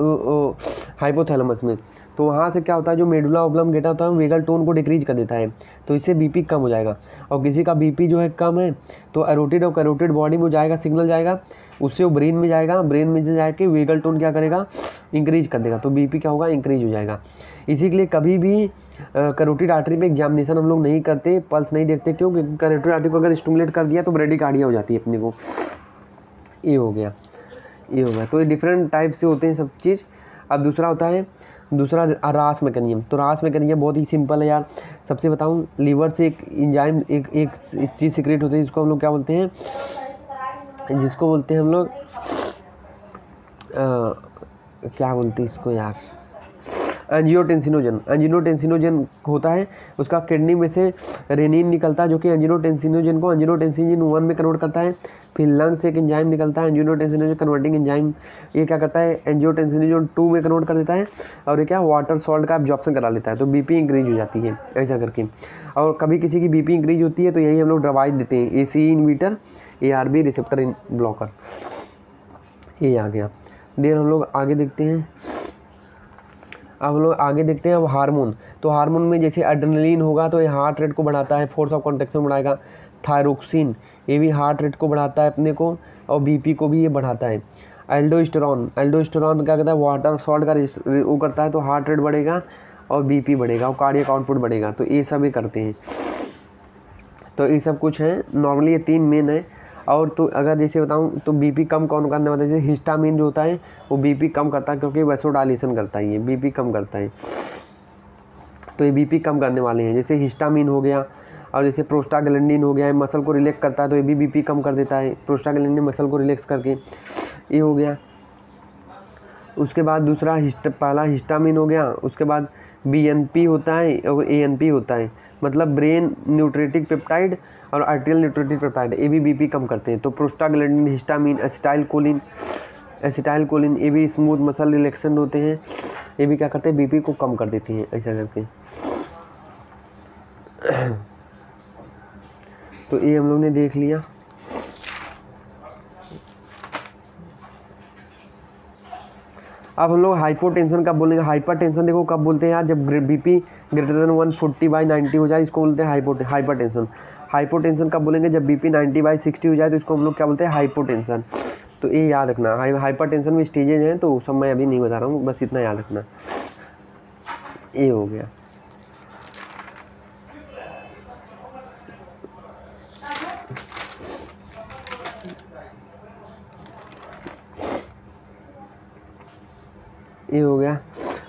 हाइपोथैलेमस में। तो वहाँ से क्या होता है, जो मेडुला ऑब्लंगेटा होता है, वेगल टोन को डिक्रीज कर देता है, तो इससे बीपी कम हो जाएगा। और किसी का बीपी जो है कम है, तो एरोटिड और कैरोटिड बॉडी में जाएगा, सिग्नल जाएगा, उससे वो ब्रेन में जाएगा, ब्रेन में से जाके वेगल टोन क्या करेगा, इंक्रीज कर देगा, तो बीपी क्या होगा, इंक्रीज हो जाएगा। इसी के लिए कभी भी कैरोटिड आर्टरी पे एग्जामिनेशन हम लोग नहीं करते, पल्स नहीं देखते, क्योंकि कैरोटिड आर्टरी को अगर स्टिमुलेट कर दिया तो ब्रेडिकार्डिया हो जाती है अपने को। ये हो गया। तो ये डिफरेंट टाइप से होते हैं सब चीज़। अब दूसरा रास मैकेनिज्म। तो रास मैकेनिज्म बहुत ही सिंपल है यार। सबसे बताऊं, लीवर से एक एंजाइम एक चीज़ सीक्रेट होती है, जिसको हम लोग क्या बोलते हैं, हम लोग क्या बोलते हैं इसको यार, एंजियोटेंसिनोजन होता है। उसका किडनी में से रेनिन निकलता है, जो कि एंजियोटेंसिनोजन को एंजियोटेंसिन 1 में कन्वर्ट करता है। फिर लंग से एक एंजाइम निकलता है, एंजियोटेंसिनोजन कन्वर्टिंग एंजाइम, ये क्या करता है, एंजियोटेंसिनोजन 2 में कन्वर्ट कर देता है, और ये क्या वाटर सॉल्ट का एब्जॉर्प्शन करा लेता है, तो बीपी इंक्रीज हो जाती है ऐसा करके। और कभी किसी की बीपी इंक्रीज होती है, तो यही हम लोग दवाई देते हैं, AC inhibitor, ARB receptor blocker, ये आ गया। देन हम लोग आगे देखते हैं। अब हार्मोन। तो हार्मोन में जैसे एड्रेनलिन होगा, तो ये हार्ट रेट को बढ़ाता है, फोर्स ऑफ कॉन्ट्रैक्शन बढ़ाएगा। थायरोक्सिन, ये भी हार्ट रेट को बढ़ाता है अपने को, और बीपी को भी ये बढ़ाता है। एल्डोस्टेरॉन क्या करता है, वाटर सॉल्ट का वो करता है, तो हार्ट रेट बढ़ेगा और बीपी बढ़ेगा और कार्डियक आउटपुट बढ़ेगा। तो ये सब ये करते हैं। तो ये सब कुछ है, नॉर्मली ये 3 मेन है। और तो अगर जैसे बताऊं तो बीपी कम कौन करने वाला है, जैसे हिस्टामिन जो होता है वो बीपी कम करता है, क्योंकि वैसोडाइलेशन करता है, ये बीपी कम करता है। तो ये बीपी कम करने वाले हैं। जैसे हिस्टामिन हो गया और जैसे प्रोस्टाग्लैंडिन हो गया है, मसल को रिलैक्स करता है, तो ये भी बीपी कम कर देता है। प्रोस्टाग्लैंडिन मसल को रिलैक्स करके, ये हो गया। उसके बाद दूसरा पहला हिस्टामिन हो गया। उसके बाद बीएनपी होता है और एएनपी होता है, मतलब ब्रेन न्यूट्रेटिक पेप्टाइड और आर्टेरियल न्यूट्रेटिक पेप्टाइड, ये भी बीपी कम करते हैं। तो प्रोस्टाग्लैंडिन, हिस्टामिन, एसिटाइल कोलिन ये भी स्मूथ मसल रिलैक्सेंट होते हैं, ये भी क्या करते हैं, बीपी को कम कर देती हैं ऐसा करके। तो ये हम लोग ने देख लिया। अब हम लोग हाइपोटेंशन कब बोलेंगे। हाइपरटेंशन देखो कब बोलते हैं यार, जब बीपी ग्रेटर देन 140/90 हो जाए, इसको बोलते हैं हाइपरटेंशन। हाइपोटेंशन कब बोलेंगे, जब बीपी 90/60 हो जाए, तो इसको हम लोग क्या बोलते हैं, हाइपोटेंशन। तो ये याद रखना। हाइपरटेंशन में स्टेजेज हैं, तो सब मैं अभी नहीं बता रहा हूँ, बस इतना याद रखना। ये हो गया। ये हो गया।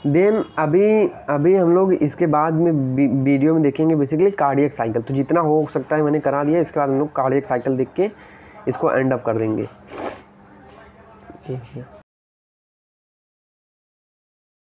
देन अभी हम लोग इसके बाद में वीडियो में देखेंगे बेसिकली कार्डियक साइकिल। तो जितना हो सकता है मैंने करा दिया, इसके बाद हम लोग कार्डियक साइकिल देख के इसको एंड अप कर देंगे।